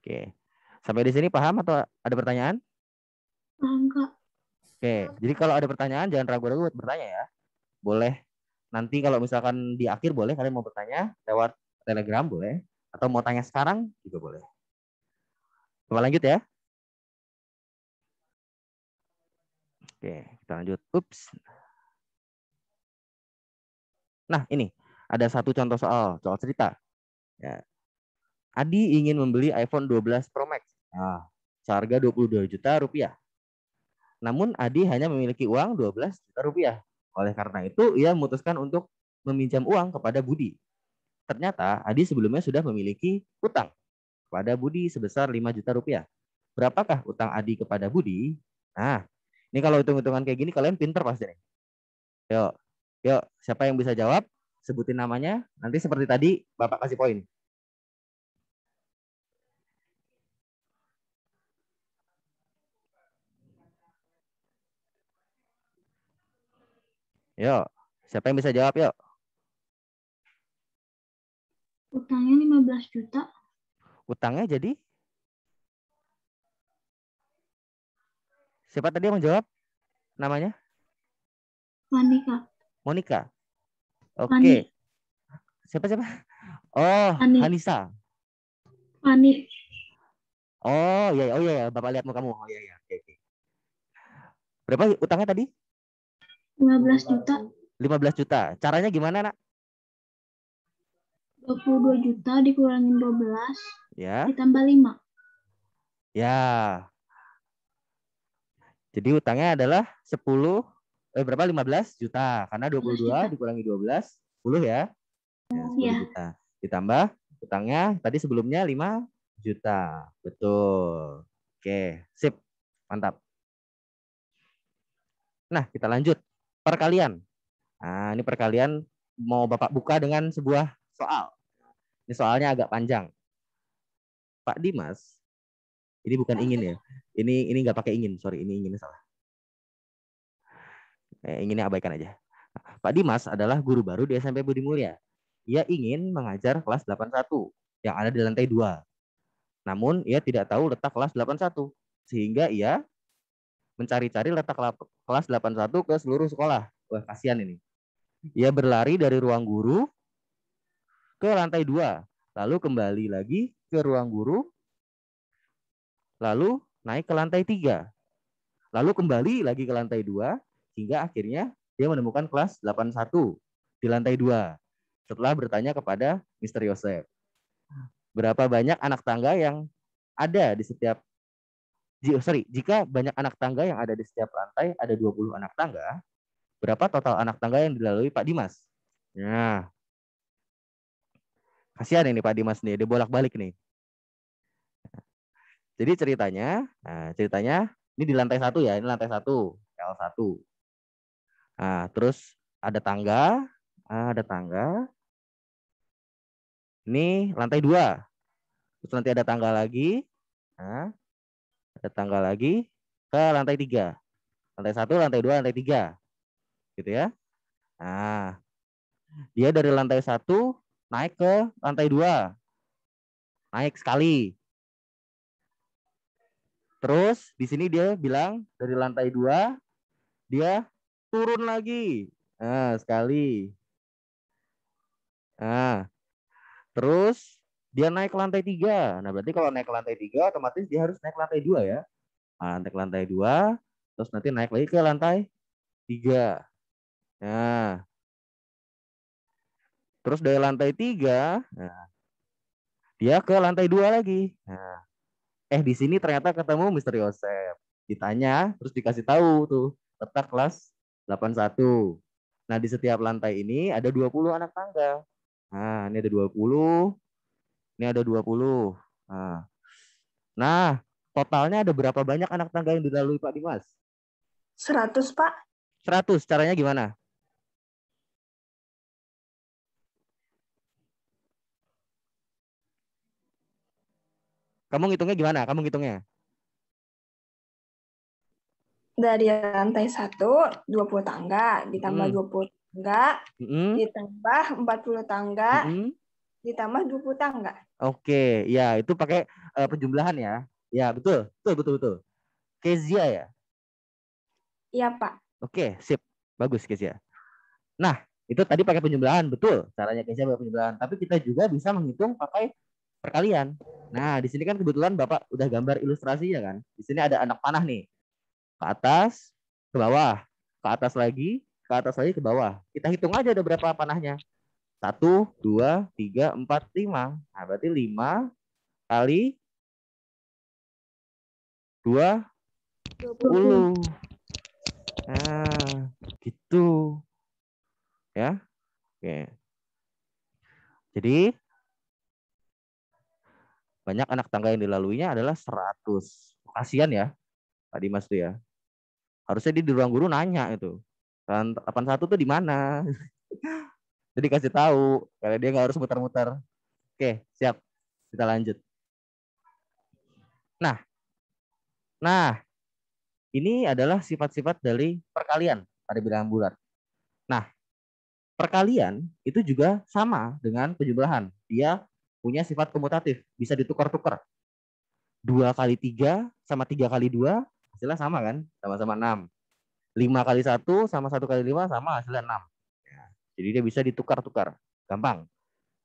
oke. Sampai di sini paham atau ada pertanyaan? Paham, Kak? Oke, jadi kalau ada pertanyaan jangan ragu-ragu buat bertanya ya. Boleh nanti kalau misalkan di akhir boleh kalian mau bertanya lewat Telegram boleh, atau mau tanya sekarang juga boleh. Coba lanjut ya. Oke, kita lanjut. Ups. Nah, ini ada satu contoh soal cerita. Ya. Adi ingin membeli iPhone 12 Pro Max. Nah, seharga 22 juta rupiah. Namun Adi hanya memiliki uang 12 juta rupiah. Oleh karena itu, ia memutuskan untuk meminjam uang kepada Budi. Ternyata Adi sebelumnya sudah memiliki utang kepada Budi sebesar 5 juta rupiah. Berapakah utang Adi kepada Budi? Nah, ini kalau hitung-hitungan kayak gini kalian pinter pasti nih. Yuk, siapa yang bisa jawab? Sebutin namanya. Nanti seperti tadi, Bapak kasih poin. Yuk, siapa yang bisa jawab? Yuk. Utangnya 15 juta. Utangnya jadi? Siapa tadi yang menjawab? Namanya? Fani, Kak. Monica. Oke. Fani. Siapa? Oh, Fani. Hanisa. Fani. Oh iya, Bapak lihat mukamu. Oh iya. Oke. Berapa utangnya tadi? 15 juta. 15 juta. Caranya gimana, Nak? 22 juta dikurangin 12. Ya. Ditambah 5. Ya. Jadi utangnya adalah 15 juta. Karena 22 juta. dikurangi 12, 10 ya. Ya, 10 Iya. juta. Ditambah utangnya tadi sebelumnya 5 juta. Betul. Oke, sip. Mantap. Nah, kita lanjut. Perkalian. Nah, ini perkalian mau Bapak buka dengan sebuah soal. Ini soalnya agak panjang. Pak Dimas, ini bukan ingin ya. Ini nggak pakai ingin, sorry, ini inginnya salah. Inginnya abaikan aja. Pak Dimas adalah guru baru di SMP Budi Mulya. Ia ingin mengajar kelas 81 yang ada di lantai 2. Namun ia tidak tahu letak kelas 81. Sehingga ia mencari-cari letak kelas 81 ke seluruh sekolah. Wah, kasihan ini. Ia berlari dari ruang guru ke lantai 2. Lalu kembali lagi ke ruang guru. Lalu naik ke lantai 3. Lalu kembali lagi ke lantai 2. Hingga akhirnya dia menemukan kelas 81 di lantai 2. Setelah bertanya kepada Mr. Yosef. Berapa banyak anak tangga yang ada di setiap jika banyak anak tangga yang ada di setiap lantai ada 20 anak tangga, berapa total anak tangga yang dilalui Pak Dimas? Nah, kasihan ini Pak Dimas nih, dia bolak-balik nih. Jadi ceritanya ini di lantai 1 ya, ini lantai 1, L1. Nah, terus ada tangga. Ini lantai 2. Terus nanti ada tangga lagi. Nah, ada tangga lagi ke lantai 3. Lantai 1, lantai 2, lantai 3. Gitu ya. Nah, dia dari lantai 1 naik ke lantai 2. Naik sekali. Terus di sini dia bilang dari lantai 2 dia turun lagi. Nah, sekali. Nah, terus dia naik ke lantai 3. Nah, berarti kalau naik ke lantai 3 otomatis dia harus naik ke lantai 2 ya. Nah, naik ke lantai 2, terus nanti naik lagi ke lantai 3. Nah, terus dari lantai 3, nah, dia ke lantai 2 lagi. Nah, di sini ternyata ketemu Mr. Yosef. Ditanya, terus dikasih tahu tuh letak kelas 81. Nah, di setiap lantai ini ada 20 anak tangga. Nah, ini ada 20. Ini ada 20. Nah, totalnya ada berapa banyak anak tangga yang dilalui Pak Dimas? 100, Pak. 100. Caranya gimana? Kamu ngitungnya gimana? Kamu ngitungnya? Dari lantai 1, 20 tangga, ditambah 20 tangga, ditambah 40 tangga, ditambah 20 tangga. Oke, ya itu pakai penjumlahan ya. Ya, betul. Kezia ya? Iya, Pak. Oke, sip. Bagus, Kezia. Nah, itu tadi pakai penjumlahan, betul. Caranya Kezia pakai penjumlahan. Tapi kita juga bisa menghitung pakai perkalian. Nah, di sini kan kebetulan Bapak udah gambar ilustrasinya kan. Di sini ada anak panah nih. Ke atas, ke bawah. Ke atas lagi, ke bawah. Kita hitung aja ada berapa panahnya. 1, 2, 3, 4, 5. Nah, berarti 5 kali 20. Nah, gitu. Ya. Oke. Jadi banyak anak tangga yang dilaluinya adalah 100. Kasihan ya Pak Dimas tuh ya. Harusnya dia di ruang guru nanya itu. 81 tuh di mana? Jadi kasih tahu karena dia nggak harus muter-muter. Oke, siap. Kita lanjut. Nah, ini adalah sifat-sifat dari perkalian pada bilangan bulat. Nah, perkalian itu juga sama dengan penjumlahan. Dia punya sifat komutatif, bisa ditukar-tukar. 2 kali 3 sama 3 kali 2 hasilnya sama kan? Sama-sama 6. 5 kali 1 sama 1 kali 5 sama hasilnya 6. Ya, jadi dia bisa ditukar-tukar. Gampang.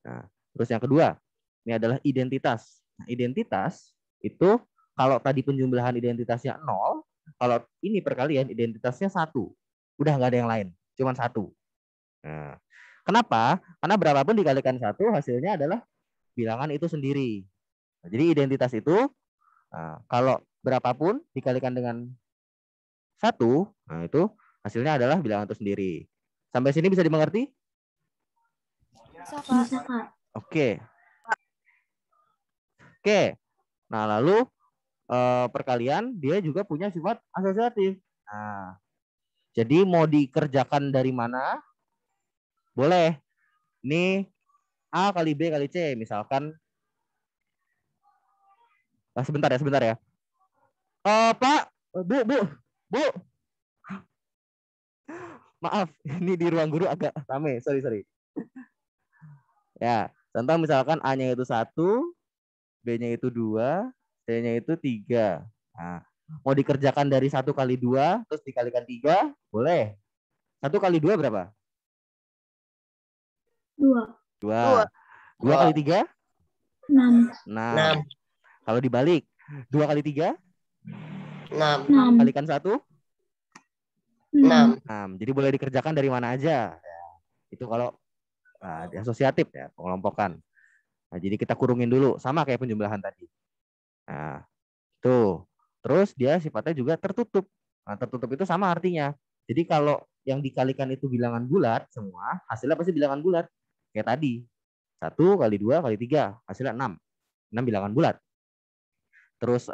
Nah, terus yang kedua, ini adalah identitas. Nah, identitas itu kalau tadi penjumlahan identitasnya 0, kalau ini perkalian identitasnya 1. Udah nggak ada yang lain, cuma 1. Nah, kenapa? Karena berapapun dikalikan 1 hasilnya adalah bilangan itu sendiri. Nah, jadi identitas itu kalau berapapun dikalikan dengan 1, nah itu hasilnya adalah bilangan itu sendiri. Sampai sini bisa dimengerti? Bisa, Kak. Oke. Nah, lalu perkalian dia juga punya sifat asosiatif. Nah, jadi mau dikerjakan dari mana? Boleh. Ini A kali B kali C misalkan. Sebentar ya. Pak, Bu. Maaf, ini di ruang guru agak rame. Sorry. Ya, contoh misalkan A-nya itu 1, B-nya itu 2, C-nya itu 3. Nah, mau dikerjakan dari 1 kali 2, terus dikalikan 3, boleh. 1 kali 2 berapa? 2. 2. 2 kali 3? 6. 6. Kalau dibalik, 2 kali 3? 6. 6. Kalikan 1? 6. 6. Jadi boleh dikerjakan dari mana aja. Itu kalau di asosiatif ya, pengelompokan. Nah, jadi kita kurungin dulu, sama kayak penjumlahan tadi. Nah, tuh. Terus dia sifatnya juga tertutup. Nah, tertutup itu sama artinya. Jadi kalau yang dikalikan itu bilangan bulat semua, hasilnya pasti bilangan bulat. Kayak tadi. 1 kali 2 kali 3, hasilnya 6. 6 bilangan bulat. Terus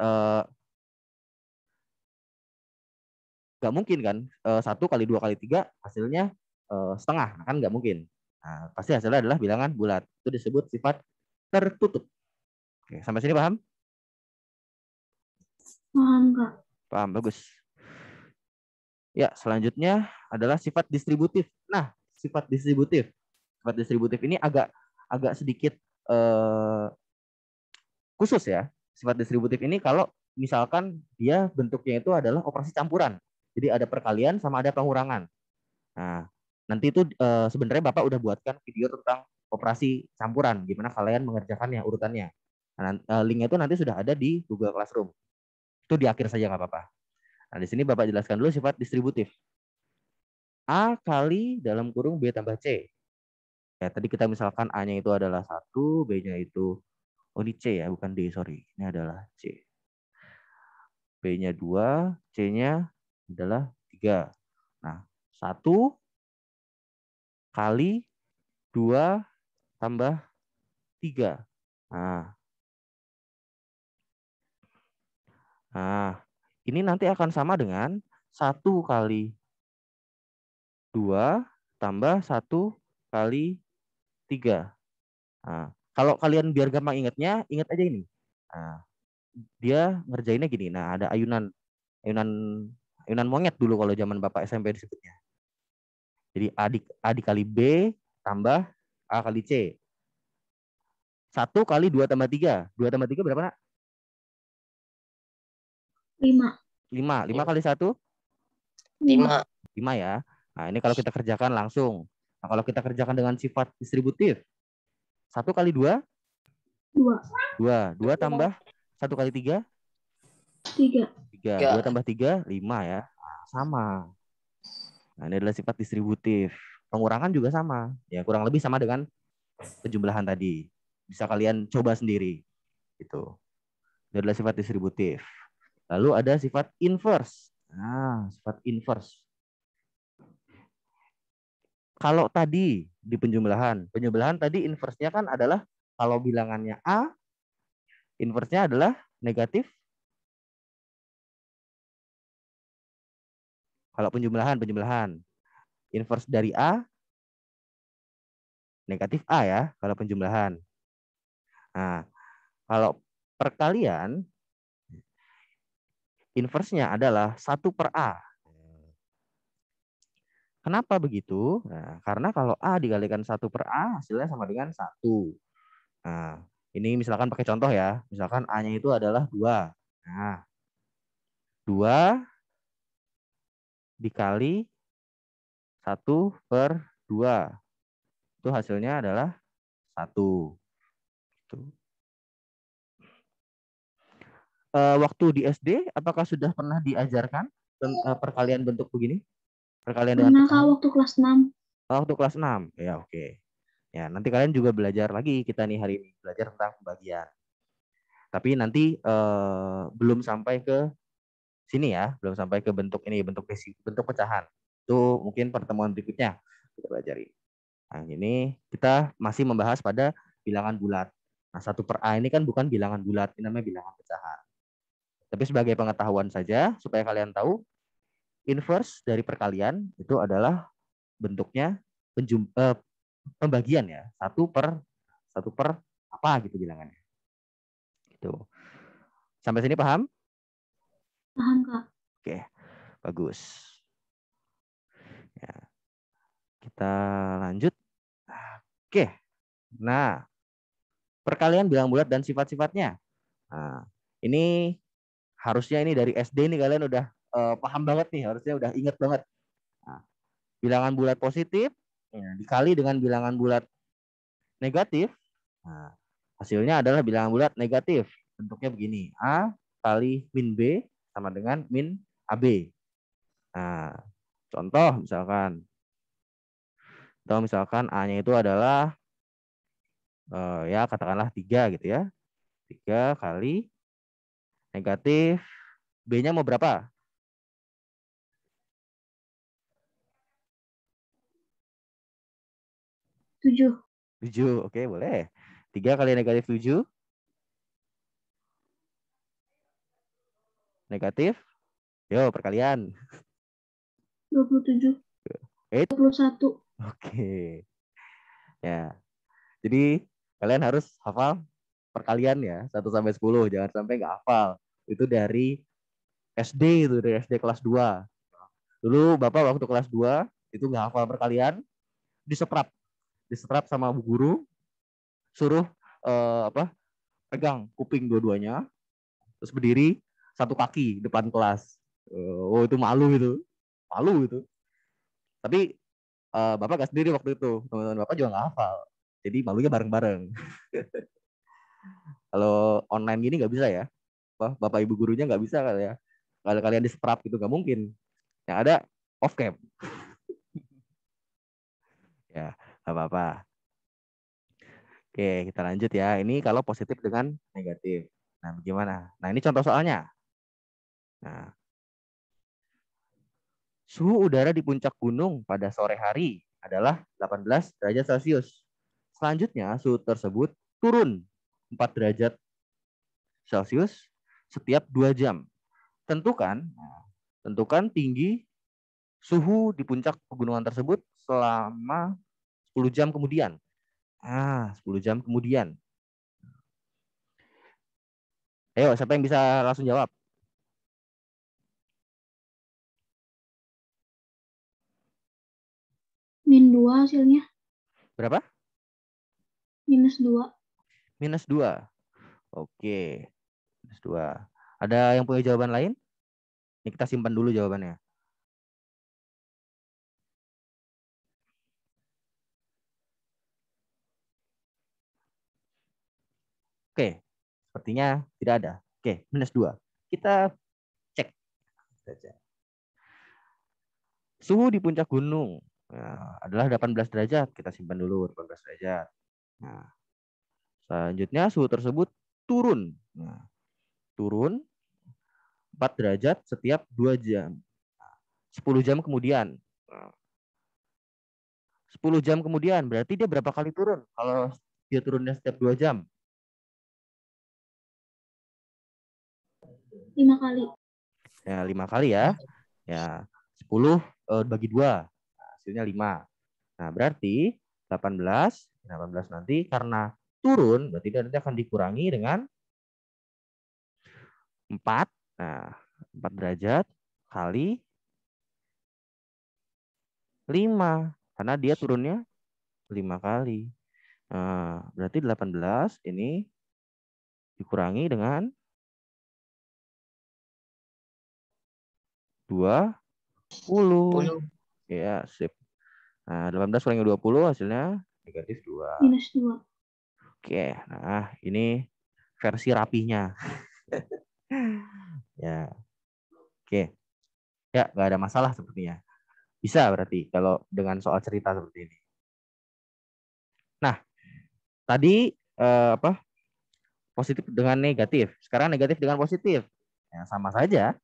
nggak mungkin kan 1 kali 2 kali 3 hasilnya setengah. Kan nggak mungkin. Nah, pasti hasilnya adalah bilangan bulat. Itu disebut sifat tertutup. Oke, sampai sini paham? Paham, Kak. Paham, bagus. Ya, selanjutnya adalah sifat distributif. Nah, sifat distributif. Sifat distributif ini agak sedikit khusus ya. Sifat distributif ini kalau misalkan dia bentuknya itu adalah operasi campuran. Jadi ada perkalian sama ada pengurangan. Nah, nanti itu sebenarnya Bapak udah buatkan video tentang operasi campuran, gimana kalian mengerjakannya urutannya. Nah, linknya itu nanti sudah ada di Google Classroom. Itu di akhir saja nggak apa-apa. Nah, di sini Bapak jelaskan dulu sifat distributif. A kali dalam kurung B tambah C. Ya, tadi kita misalkan A-nya itu adalah 1, B-nya itu, oh ini C ya, bukan D, sorry. Ini adalah C. B-nya 2, C-nya adalah 3. Nah, 1 kali 2 tambah 3. Nah, ini nanti akan sama dengan 1 kali 2 tambah 1 kali 3. Nah, kalau kalian biar gampang ingatnya, ingat aja ini. Nah, dia ngerjainnya gini. Nah, ada ayunan monyet dulu kalau zaman Bapak SMP disebutnya. Jadi A dikali B tambah A kali C. 1 kali 2 tambah 3. 2 tambah 3 berapa, Nak? 5. 5. 5 kali 1? 5. 5 ya. Nah, ini kalau kita kerjakan langsung. Nah, kalau kita kerjakan dengan sifat distributif. 1 kali 2? 2. 2. 2 tambah 1 kali 3? 3. 3. 2 tambah 3? 5 ya. Nah, sama. Nah, ini adalah sifat distributif. Pengurangan juga sama. Ya, kurang lebih sama dengan penjumlahan tadi. Bisa kalian coba sendiri. Itu. Ini adalah sifat distributif. Lalu ada sifat inverse. Nah, sifat inverse. Kalau tadi di penjumlahan tadi inverse-nya kan adalah kalau bilangannya A, inverse-nya adalah negatif. Kalau penjumlahan, inverse dari A, negatif A ya, kalau penjumlahan. Nah, kalau perkalian, inverse-nya adalah 1 per A. Kenapa begitu? Nah, karena kalau A dikalikan 1 per A, hasilnya sama dengan 1. Nah, ini misalkan pakai contoh ya. Misalkan A-nya itu adalah 2. Nah, 2 dikali 1 per 2. Itu hasilnya adalah 1. Waktu di SD, apakah sudah pernah diajarkan perkalian bentuk begini? Perkalian dengan Pernah, Kak, pecahan? waktu kelas 6. Waktu kelas 6. Ya, oke. Ya, nanti kalian juga belajar lagi kita nih hari ini. Belajar tentang pembagian. Tapi nanti belum sampai ke sini ya. Belum sampai ke bentuk ini, bentuk pecahan. Itu mungkin pertemuan berikutnya kita pelajari. Nah, ini kita masih membahas pada bilangan bulat. Nah, 1 per A ini kan bukan bilangan bulat, ini namanya bilangan pecahan. Tapi sebagai pengetahuan saja, supaya kalian tahu, inverse dari perkalian itu adalah bentuknya pembagian ya. 1 per apa gitu bilangannya. Itu. Sampai sini paham? Paham, Kak. Oke, bagus. Ya. Kita lanjut. Oke. Nah, perkalian bilangan bulat dan sifat-sifatnya. Nah, ini harusnya ini dari SD nih kalian udah paham banget nih, harusnya udah inget banget. Nah, bilangan bulat positif ya, dikali dengan bilangan bulat negatif. Nah, hasilnya adalah bilangan bulat negatif. Bentuknya begini. A kali min B sama dengan min AB. Nah, contoh misalkan. Atau misalkan A-nya itu adalah ya katakanlah 3 gitu ya. 3 kali negatif. B-nya mau berapa? 7. 7. Oke, boleh. 3 kali negatif 7. Negatif. Yo, perkalian. 27. 8. 21. Oke. Ya. Jadi kalian harus hafal perkalian ya, 1 sampai 10. Jangan sampai nggak hafal. Itu dari SD itu, dari SD kelas 2. Dulu Bapak waktu kelas 2 itu nggak hafal perkalian, disetrap. Disetrap sama bu guru, suruh pegang kuping dua-duanya, terus berdiri satu kaki depan kelas. Oh, itu malu itu. Malu itu. Tapi Bapak gak sendiri waktu itu. Teman-teman Bapak juga nggak hafal. Jadi malunya bareng-bareng. Kalau online gini nggak bisa ya. Bapak ibu gurunya nggak bisa kali ya. Kalau kalian di strap gitu nggak mungkin. Yang ada off cam. Ya, nggak apa-apa. Oke, kita lanjut ya. Ini kalau positif dengan negatif. Nah, bagaimana? Nah, ini contoh soalnya. Nah, suhu udara di puncak gunung pada sore hari adalah 18 derajat Celcius. Selanjutnya, suhu tersebut turun 4 derajat Celcius setiap 2 jam. Tentukan tinggi suhu di puncak pegunungan tersebut selama 10 jam kemudian. 10 jam kemudian. Ayo, siapa yang bisa langsung jawab? Min 2 hasilnya. Berapa? -2. -2. Oke. -2. Ada yang punya jawaban lain? Ini kita simpan dulu jawabannya. Oke. Sepertinya tidak ada. Oke, -2. Kita cek. Suhu di puncak gunung adalah 18 derajat. Kita simpan dulu 18 derajat. Nah, selanjutnya suhu tersebut turun. Nah, turun 4 derajat setiap 2 jam. 10 jam kemudian. 10 jam kemudian berarti dia berapa kali turun? Kalau dia turunnya setiap 2 jam. 5 kali. Ya, 5 kali ya. Ya, 10 bagi 2. Hasilnya 5. Nah, berarti 18 nanti karena turun, berarti dia nanti akan dikurangi dengan 4. Nah, 4 derajat kali 5. Karena dia turunnya 5 kali. Nah, berarti 18 ini dikurangi dengan 20. Ya, sip. Nah, 18 kurangi 20 hasilnya negatif 2. -2. Oke, nah ini versi rapinya. Ya, oke. Ya, nggak ada masalah sepertinya. Bisa berarti kalau dengan soal cerita seperti ini. Nah, tadi positif dengan negatif. Sekarang negatif dengan positif. Ya, sama saja.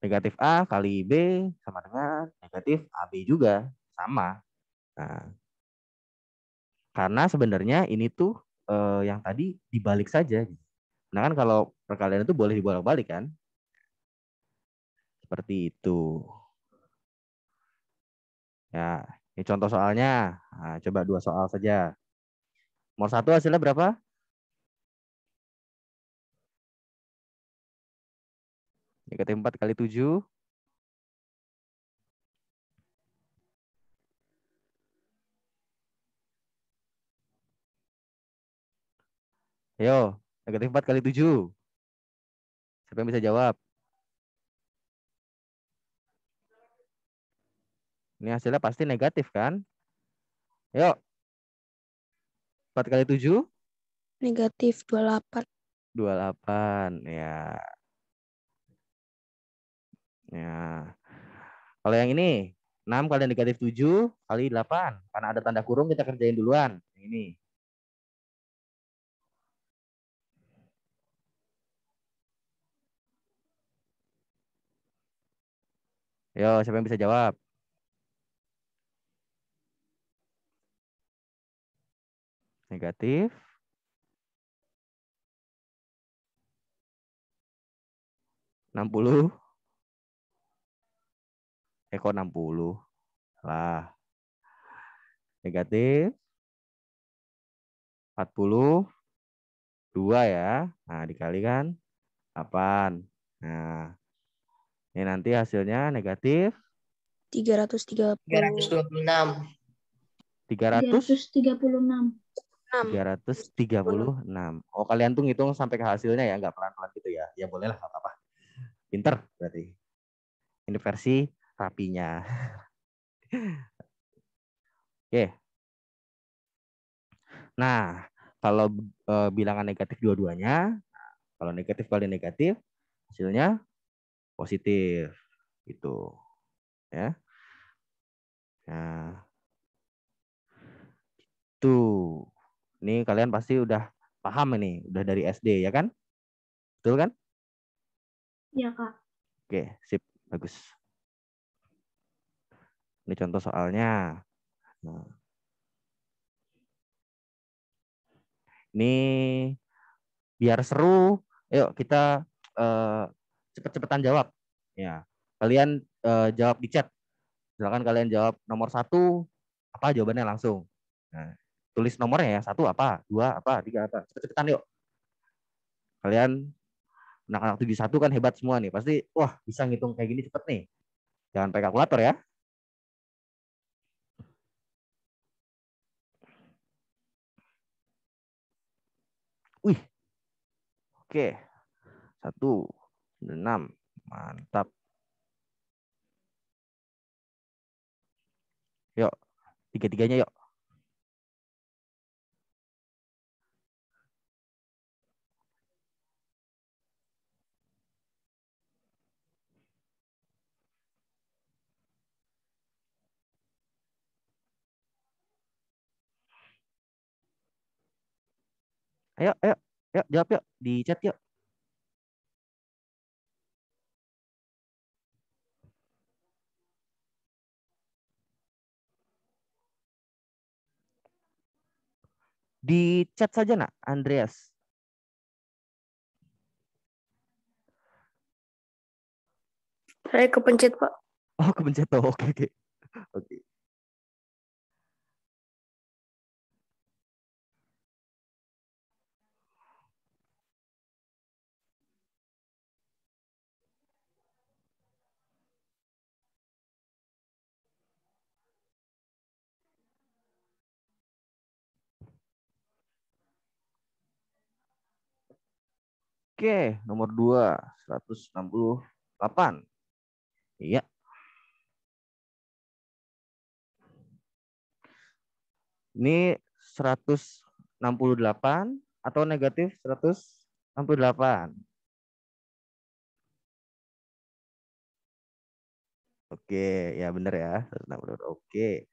Negatif A kali B sama dengan negatif AB juga. Sama. Nah, karena sebenarnya ini tuh yang tadi dibalik saja. Nah kan kalau perkalian itu boleh dibolak-balik kan. Seperti itu. Ya, ini contoh soalnya. Nah, coba 2 soal saja. Nomor 1 hasilnya berapa? Negatif 4 kali 7. Ayo, negatif 4 kali 7. Siapa yang bisa jawab? Ini hasilnya pasti negatif kan? Ayo. 4 kali 7? Negatif 28. 28. Ya. Ya. Kalau yang ini, 6 kali negatif 7 kali 8. Karena ada tanda kurung, kita kerjain duluan. Yang ini. Ayo, siapa yang bisa jawab? Negatif. Enam puluh. Kok 60? Lah. Negatif 42 ya. Nah, dikalikan 8. Nah, ini nanti hasilnya negatif 330. 326. 300. 336. 336. Oh, kalian tuh ngitung sampai ke hasilnya ya, nggak pelan-pelan gitu ya. Ya boleh lah, nggak apa-apa. Pinter berarti. Ini versi rapinya. Oke. Nah, kalau bilangan negatif dua-duanya, kalau negatif kali negatif, hasilnya positif. Gitu. Ya. Nah, tuh. Ini kalian pasti udah paham ini, udah dari SD ya kan? Betul kan? Ya, Kak. Oke, sip, bagus. Ini contoh soalnya. Nah, ini biar seru, yuk kita cepet-cepetan jawab. Ya, kalian jawab di chat. Silakan kalian jawab nomor 1 apa jawabannya langsung. Nah, tulis nomornya ya, 1 apa, 2 apa, 3 apa. Cepet-cepetan yuk. Kalian anak-anak 71 kan hebat semua nih. Pasti wah bisa ngitung kayak gini cepet nih. Jangan pakai kalkulator ya. Wih, oke. 1,6. Mantap. Yuk, tiga-tiganya yuk. Ayo, ayo, yuk jawab yuk di chat yuk. Di chat saja nak, Andreas. Saya kepencet, Pak. Oh, kepencet tuh. Oke, oke. Oke. Oke, nomor 2, 168. Iya. Ini 168 atau negatif 168. Oke, ya benar ya. 168. Oke.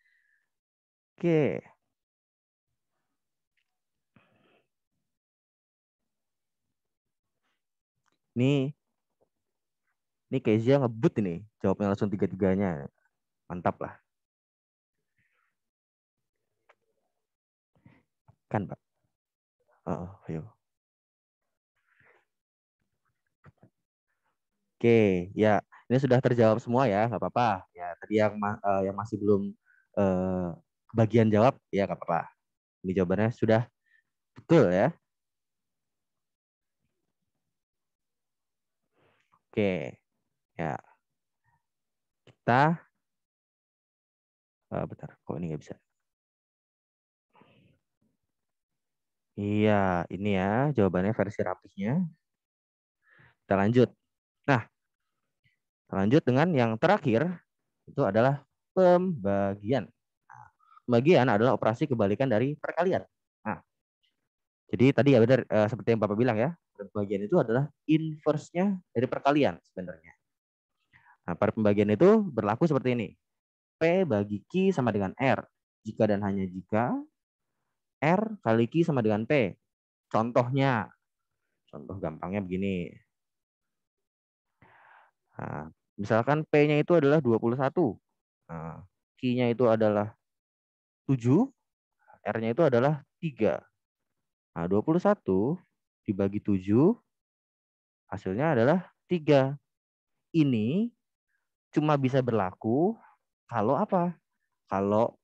Oke. Ini Kezia ngebut ini. Jawabnya langsung tiga-tiganya. Mantap lah. Kan, Pak? Oh, ayo. Oke, ya ini sudah terjawab semua ya, nggak apa-apa. Ya tadi yang masih belum bagian jawab, ya nggak apa-apa. Ini jawabannya sudah betul ya. Oke, ya kita bentar, kok ini nggak bisa. Iya, ini ya jawabannya versi rapihnya. Kita lanjut. Nah, lanjut dengan yang terakhir, itu adalah pembagian. Pembagian adalah operasi kebalikan dari perkalian. Nah, jadi tadi ya benar seperti yang Bapak bilang ya, pembagian itu adalah inverse-nya dari perkalian sebenarnya. Nah, pada pembagian itu berlaku seperti ini. P bagi Q sama dengan R. Jika dan hanya jika R kali Q sama dengan P. Contohnya, contoh gampangnya begini. Nah, misalkan P-nya itu adalah 21. Nah, Q-nya itu adalah 7, R-nya itu adalah 3. Nah, 21 dibagi 7, hasilnya adalah 3. Ini cuma bisa berlaku kalau apa? Kalau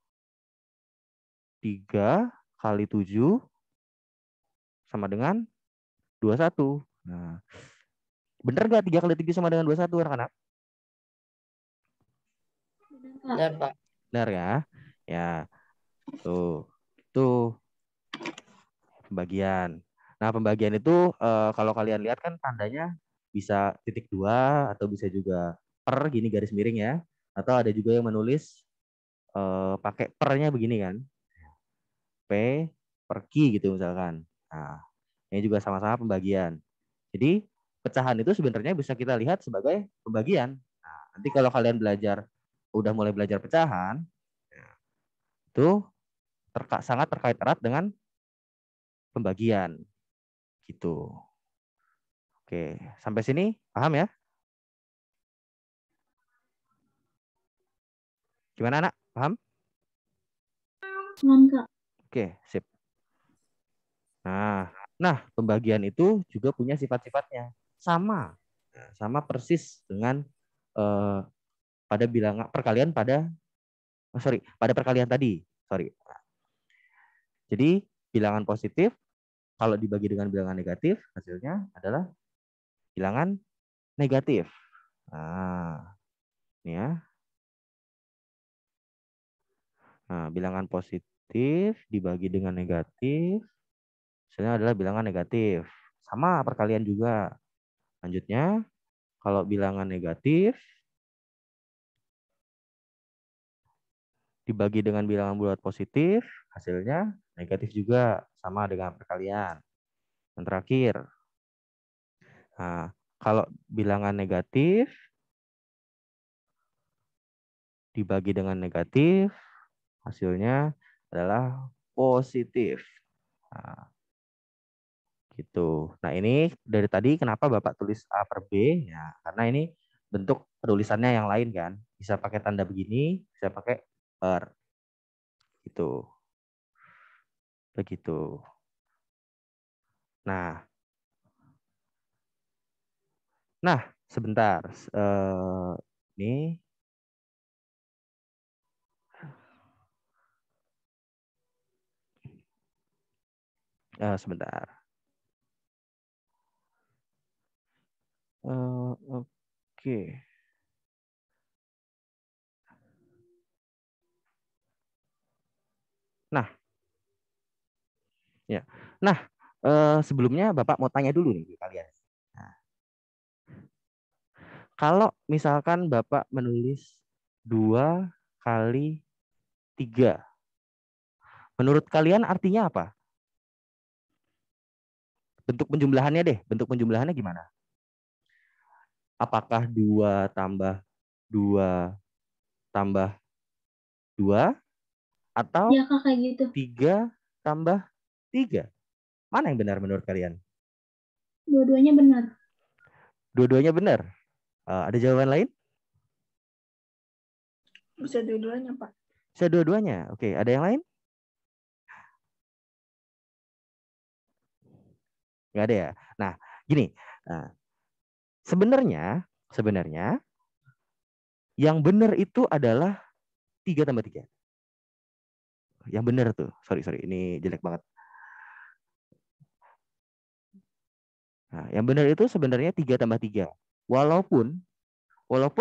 3 kali 7 sama dengan 21. Nah, benar nggak 3 kali 7 sama dengan 21, anak-anak? Benar, Pak. Benar ya? Ya, tuh. Itu pembagian. Nah, pembagian itu kalau kalian lihat kan tandanya bisa titik 2 atau bisa juga per gini garis miring ya. Atau ada juga yang menulis pakai pernya begini kan. P per Q gitu misalkan. Nah, ini juga sama-sama pembagian. Jadi pecahan itu sebenarnya bisa kita lihat sebagai pembagian. Nah, nanti kalau kalian udah mulai belajar pecahan, itu sangat terkait erat dengan pembagian gitu. Oke, sampai sini paham ya? Gimana anak? Paham? Paham, Kak. Oke, sip. Nah, pembagian itu juga punya sifat-sifatnya. Sama. Nah, sama persis dengan pada bilangan perkalian pada perkalian tadi. Sorry. Jadi bilangan positif kalau dibagi dengan bilangan negatif hasilnya adalah bilangan negatif. Nah, ini ya. Nah, bilangan positif dibagi dengan negatif hasilnya adalah bilangan negatif. Sama perkalian juga. Lanjutnya, kalau bilangan negatif dibagi dengan bilangan bulat positif, hasilnya negatif juga, sama dengan perkalian. Yang terakhir, nah, kalau bilangan negatif dibagi dengan negatif, hasilnya adalah positif. Nah, gitu. Nah, ini dari tadi kenapa Bapak tulis A per B? Ya, karena ini bentuk penulisannya yang lain kan. Bisa pakai tanda begini, bisa pakai per. Gitu. Begitu. Nah, sebentar. Ini sebentar. Oke. Nah, ya. Nah, sebelumnya Bapak mau tanya dulu nih ke kalian. Nah, kalau misalkan Bapak menulis 2 kali 3, menurut kalian artinya apa? Bentuk penjumlahannya deh, bentuk penjumlahannya gimana? Apakah 2 tambah 2 tambah 2 atau Ya, Kak, kayak gitu. 3 tambah 3? Mana yang benar menurut kalian? Dua-duanya benar. Dua-duanya benar. Ada jawaban lain? Bisa dua-duanya, Pak. Bisa dua-duanya. Oke, ada yang lain? Nggak ada ya. Nah, gini. Nah, sebenarnya yang benar itu adalah 3 tambah 3. Yang benar tuh. Sorry, ini jelek banget. Nah, yang benar itu sebenarnya 3 tambah 3. Walaupun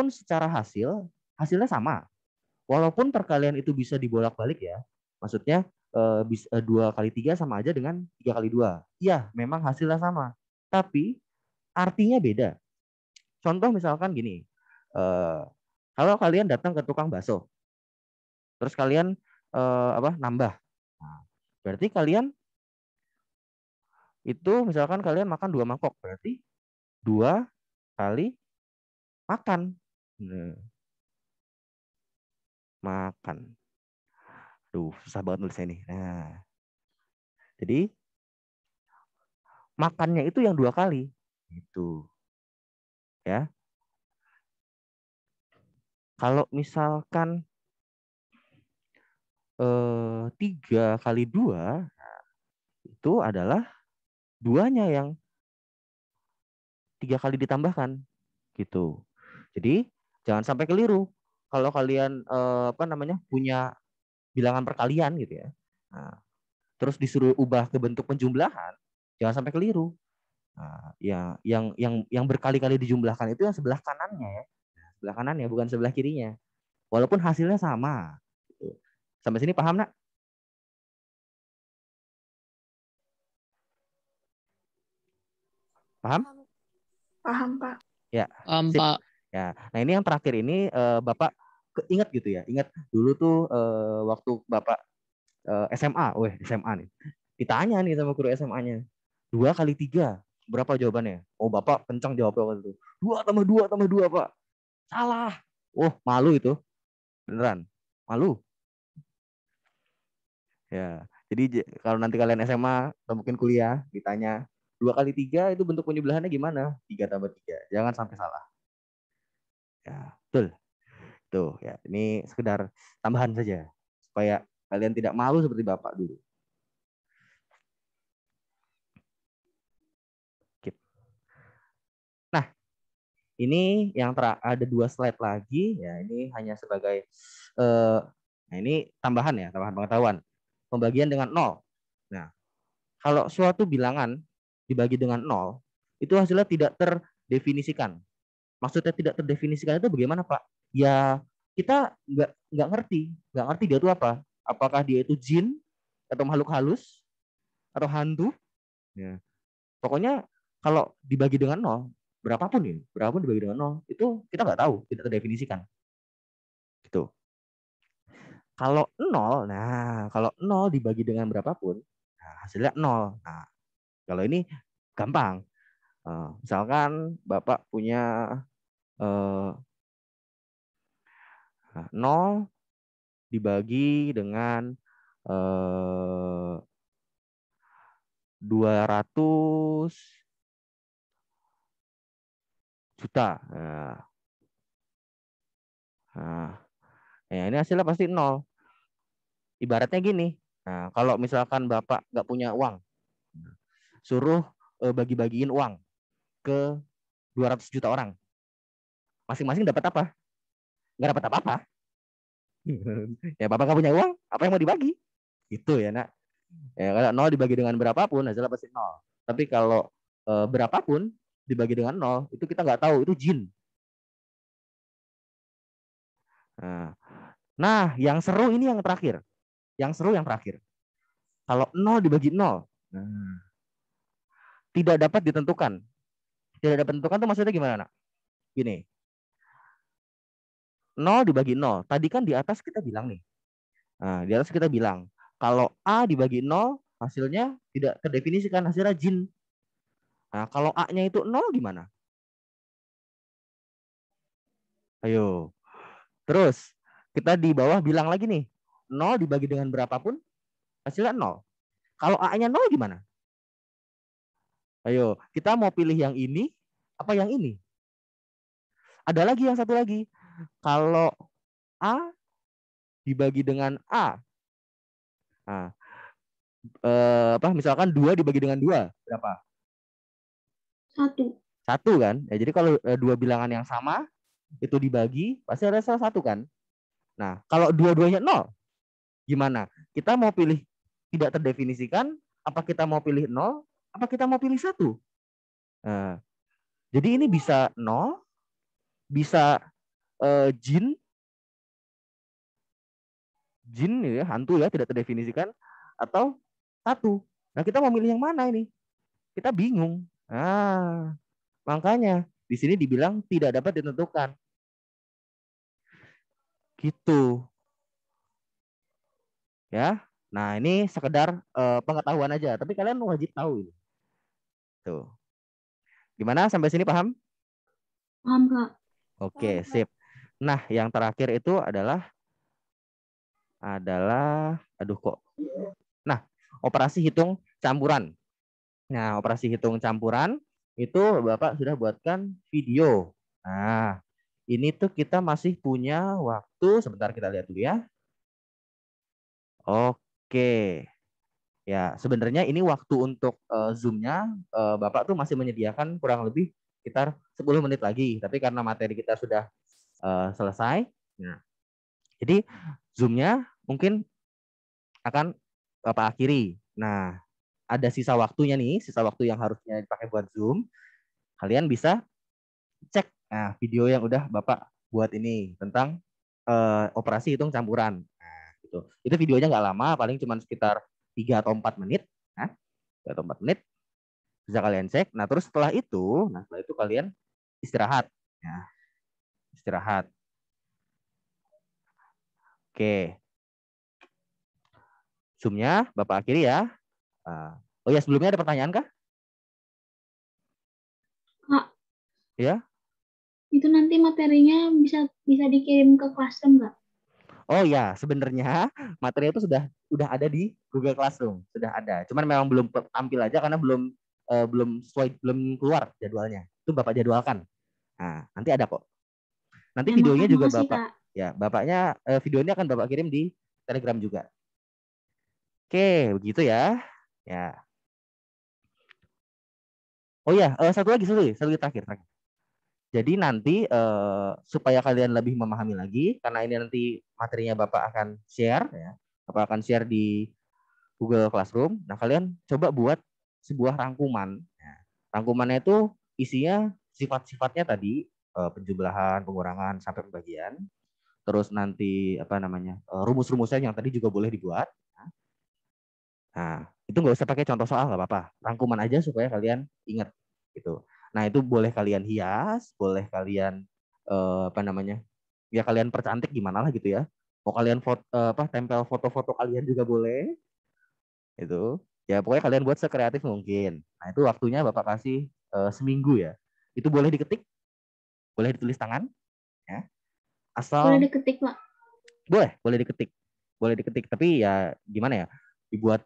secara hasilnya sama. Walaupun perkalian itu bisa dibolak-balik ya. Maksudnya bisa 2 kali 3 sama aja dengan 3 kali 2. Iya, memang hasilnya sama. Tapi artinya beda. Contoh misalkan gini. Kalau kalian datang ke tukang bakso, terus kalian nambah. Nah, berarti kalian itu misalkan kalian makan 2 mangkok, berarti 2 kali makan. Nah, makan. Duh, susah banget nulisnya nih. Nah, jadi makannya itu yang 2 kali. Itu. Ya. Kalau misalkan 3 kali 2 itu adalah 2-nya yang 3 kali ditambahkan. Gitu. Jadi jangan sampai keliru. Kalau kalian punya bilangan perkalian gitu ya. Nah, terus disuruh ubah ke bentuk penjumlahan, jangan sampai keliru. Nah, yang berkali-kali dijumlahkan itu yang sebelah kanannya ya. Sebelah kanannya bukan sebelah kirinya. Walaupun hasilnya sama. Gitu. Sampai sini paham, Nak? Paham? Paham, Pak. Ya. Paham, Sip. Pak. Ya. Nah, ini yang terakhir ini Bapak ingat gitu ya. Ingat dulu tuh waktu Bapak SMA, SMA nih. Ditanya nih sama guru SMA-nya. 2 kali 3, berapa jawabannya? Oh, Bapak kencang jawabnya waktu itu. 2 tambah 2 tambah 2, Pak. Salah. Oh, malu itu. Beneran. Malu. Ya. Jadi kalau nanti kalian SMA atau mungkin kuliah ditanya 2 kali 3 itu bentuk penjumlahannya gimana? 3 tambah 3. Jangan sampai salah. Ya, betul. Tuh, ya. Ini sekedar tambahan saja supaya kalian tidak malu seperti Bapak dulu. Nah, ini yang ada 2 slide lagi ya. Ini hanya sebagai nah ini tambahan ya, tambahan pengetahuan. Pembagian dengan 0. Nah, kalau suatu bilangan dibagi dengan 0, itu hasilnya tidak terdefinisikan. Maksudnya tidak terdefinisikan itu bagaimana, Pak? Ya, kita nggak ngerti dia itu apa. Apakah dia itu jin atau makhluk halus atau hantu? Ya. Pokoknya kalau dibagi dengan 0, berapapun dibagi dengan 0, itu kita nggak tahu, tidak terdefinisikan. Gitu. Kalau 0, nah kalau 0 dibagi dengan berapapun, nah, hasilnya 0. Nah, kalau ini gampang. Misalkan Bapak punya 0 dibagi dengan 200 juta. Nah, ya ini hasilnya pasti 0. Ibaratnya gini. Nah, kalau misalkan Bapak nggak punya uang, suruh bagi-bagiin uang ke 200 juta orang. Masing-masing dapat apa? Nggak dapat apa-apa. Ya Bapak nggak punya uang, apa yang mau dibagi? Itu ya, Nak. Ya, kalau 0 dibagi dengan berapapun, hasilnya pasti 0. Tapi kalau berapapun dibagi dengan 0, itu kita nggak tahu, itu jin. Nah, yang seru ini yang terakhir. Yang seru yang terakhir. Kalau 0 dibagi 0, tidak dapat ditentukan. Tidak dapat ditentukan itu maksudnya gimana, Nak? Gini. 0 dibagi 0. Tadi kan di atas kita bilang nih. Nah, di atas kita bilang, kalau A dibagi 0, hasilnya tidak terdefinisikan, hasilnya jin. Nah, kalau A-nya itu 0 gimana? Ayo. Terus, kita di bawah bilang lagi nih, 0 dibagi dengan berapapun, hasilnya 0. Kalau A-nya 0 gimana? Ayo, kita mau pilih yang ini, apa yang ini? Ada lagi yang satu lagi. Kalau A dibagi dengan A, nah, misalkan 2 dibagi dengan 2, berapa? 1. 1 kan? Ya, jadi kalau 2 bilangan yang sama, itu dibagi, pasti ada salah satu kan? Nah, kalau dua-duanya 0, gimana? Kita mau pilih tidak terdefinisikan, apa kita mau pilih 0, apa kita mau pilih 1? Nah, jadi ini bisa 0, bisa jin ya, hantu ya, tidak terdefinisikan, atau 1. Nah, kita mau milih yang mana ini? Kita bingung. Nah, makanya di sini dibilang tidak dapat ditentukan. Gitu. Ya. Nah, ini sekedar pengetahuan aja, tapi kalian wajib tahu ini. Tuh. Gimana sampai sini paham? Paham, Kak. Oke, sip. Nah, yang terakhir itu adalah aduh kok. Nah, operasi hitung campuran. Nah, operasi hitung campuran itu Bapak sudah buatkan video. Nah, ini tuh kita masih punya waktu, sebentar kita lihat dulu ya. Oke. Ya, sebenarnya ini waktu untuk Zoom-nya Bapak tuh masih menyediakan kurang lebih sekitar 10 menit lagi. Tapi karena materi kita sudah selesai, nah, jadi Zoom-nya mungkin akan Bapak akhiri. Nah, ada sisa waktunya nih, sisa waktu yang harusnya dipakai buat Zoom. Kalian bisa cek video yang udah Bapak buat ini tentang operasi hitung campuran. Nah, gitu. Itu videonya nggak lama, paling cuma sekitar 3 atau 4 menit. Nah, 3 atau 4 menit bisa kalian cek. Nah, terus setelah itu kalian istirahat. Ya, istirahat. Oke. Zoom-nya Bapak akhiri ya. Oh ya, sebelumnya ada pertanyaan kah? Kak, Ya. itu nanti materinya bisa dikirim ke Classroom nggak? Oh ya, sebenarnya materi itu sudah ada di Google Classroom, sudah ada. Cuman memang belum tampil aja karena belum keluar jadwalnya. Itu Bapak jadwalkan. Nah, nanti ada kok. Nanti Ya, videonya juga makasih, Bapak. Kak. Ya, Bapaknya videonya akan Bapak kirim di Telegram juga. Oke, begitu ya. Ya. Oh ya, satu lagi terakhir. Jadi nanti supaya kalian lebih memahami lagi, karena ini nanti materinya Bapak akan share, ya. Bapak akan share di Google Classroom. Nah, kalian coba buat sebuah rangkuman. Nah, rangkumannya itu isinya sifat-sifatnya tadi, penjumlahan, pengurangan, sampai pembagian. Terus nanti rumus-rumusnya yang tadi juga boleh dibuat. Nah, itu nggak usah pakai contoh soal, nggak apa-apa. Rangkuman aja supaya kalian ingat gitu. Nah, itu boleh kalian hias, boleh kalian ya kalian percantik gimana lah gitu ya. Mau kalian tempel foto-foto kalian juga boleh. Itu. Ya pokoknya kalian buat sekreatif mungkin. Nah, itu waktunya Bapak kasih seminggu ya. Itu boleh diketik, boleh ditulis tangan ya. Boleh Asal diketik, Pak. boleh diketik. Boleh diketik, tapi ya gimana ya? Dibuat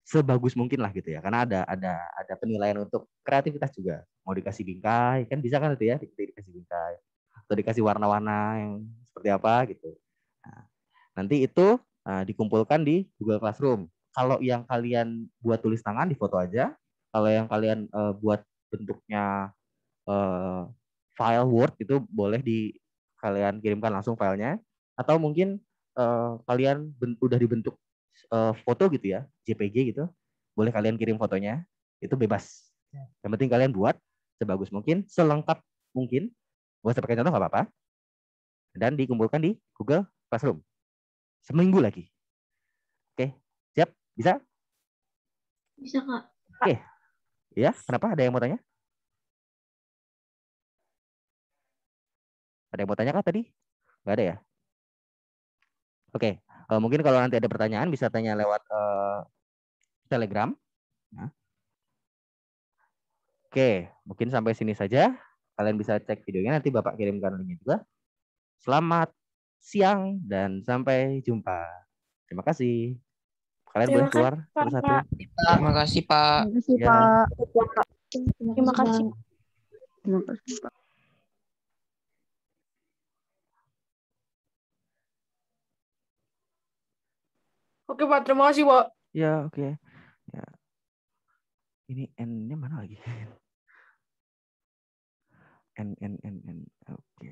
sebagus mungkin lah gitu ya, karena ada penilaian untuk kreativitas juga. Mau dikasih bingkai kan bisa kan itu ya, dikasih bingkai atau dikasih warna-warna yang seperti apa gitu. Nah, nanti itu dikumpulkan di Google Classroom. Kalau yang kalian buat tulis tangan di foto aja, kalau yang kalian buat bentuknya file Word itu boleh kalian kirimkan langsung filenya, atau mungkin kalian udah dibentuk foto gitu ya, JPG gitu, boleh kalian kirim fotonya, itu bebas. Yang penting kalian buat sebagus mungkin, selengkap mungkin, gak usah pakai contoh nggak apa-apa, dan dikumpulkan di Google Classroom. Seminggu lagi. Oke, siap? Bisa? Bisa, Kak. Oke, ya. Kenapa? Ada yang mau tanya? Ada yang mau tanya kah tadi? Nggak ada ya? Oke, mungkin kalau nanti ada pertanyaan bisa tanya lewat Telegram. Nah. Oke, mungkin sampai sini saja. Kalian bisa cek videonya, nanti Bapak kirimkan linknya juga. Selamat siang dan sampai jumpa. Terima kasih. Kalian boleh keluar satu-satu. Terima kasih, Pak. Terima kasih, Ya. Pak. Terima kasih. Terima kasih, Pak. Oke, Pak. Terima kasih, Pak. Ya, oke. Ya. Ini N-nya mana lagi? N. Oke.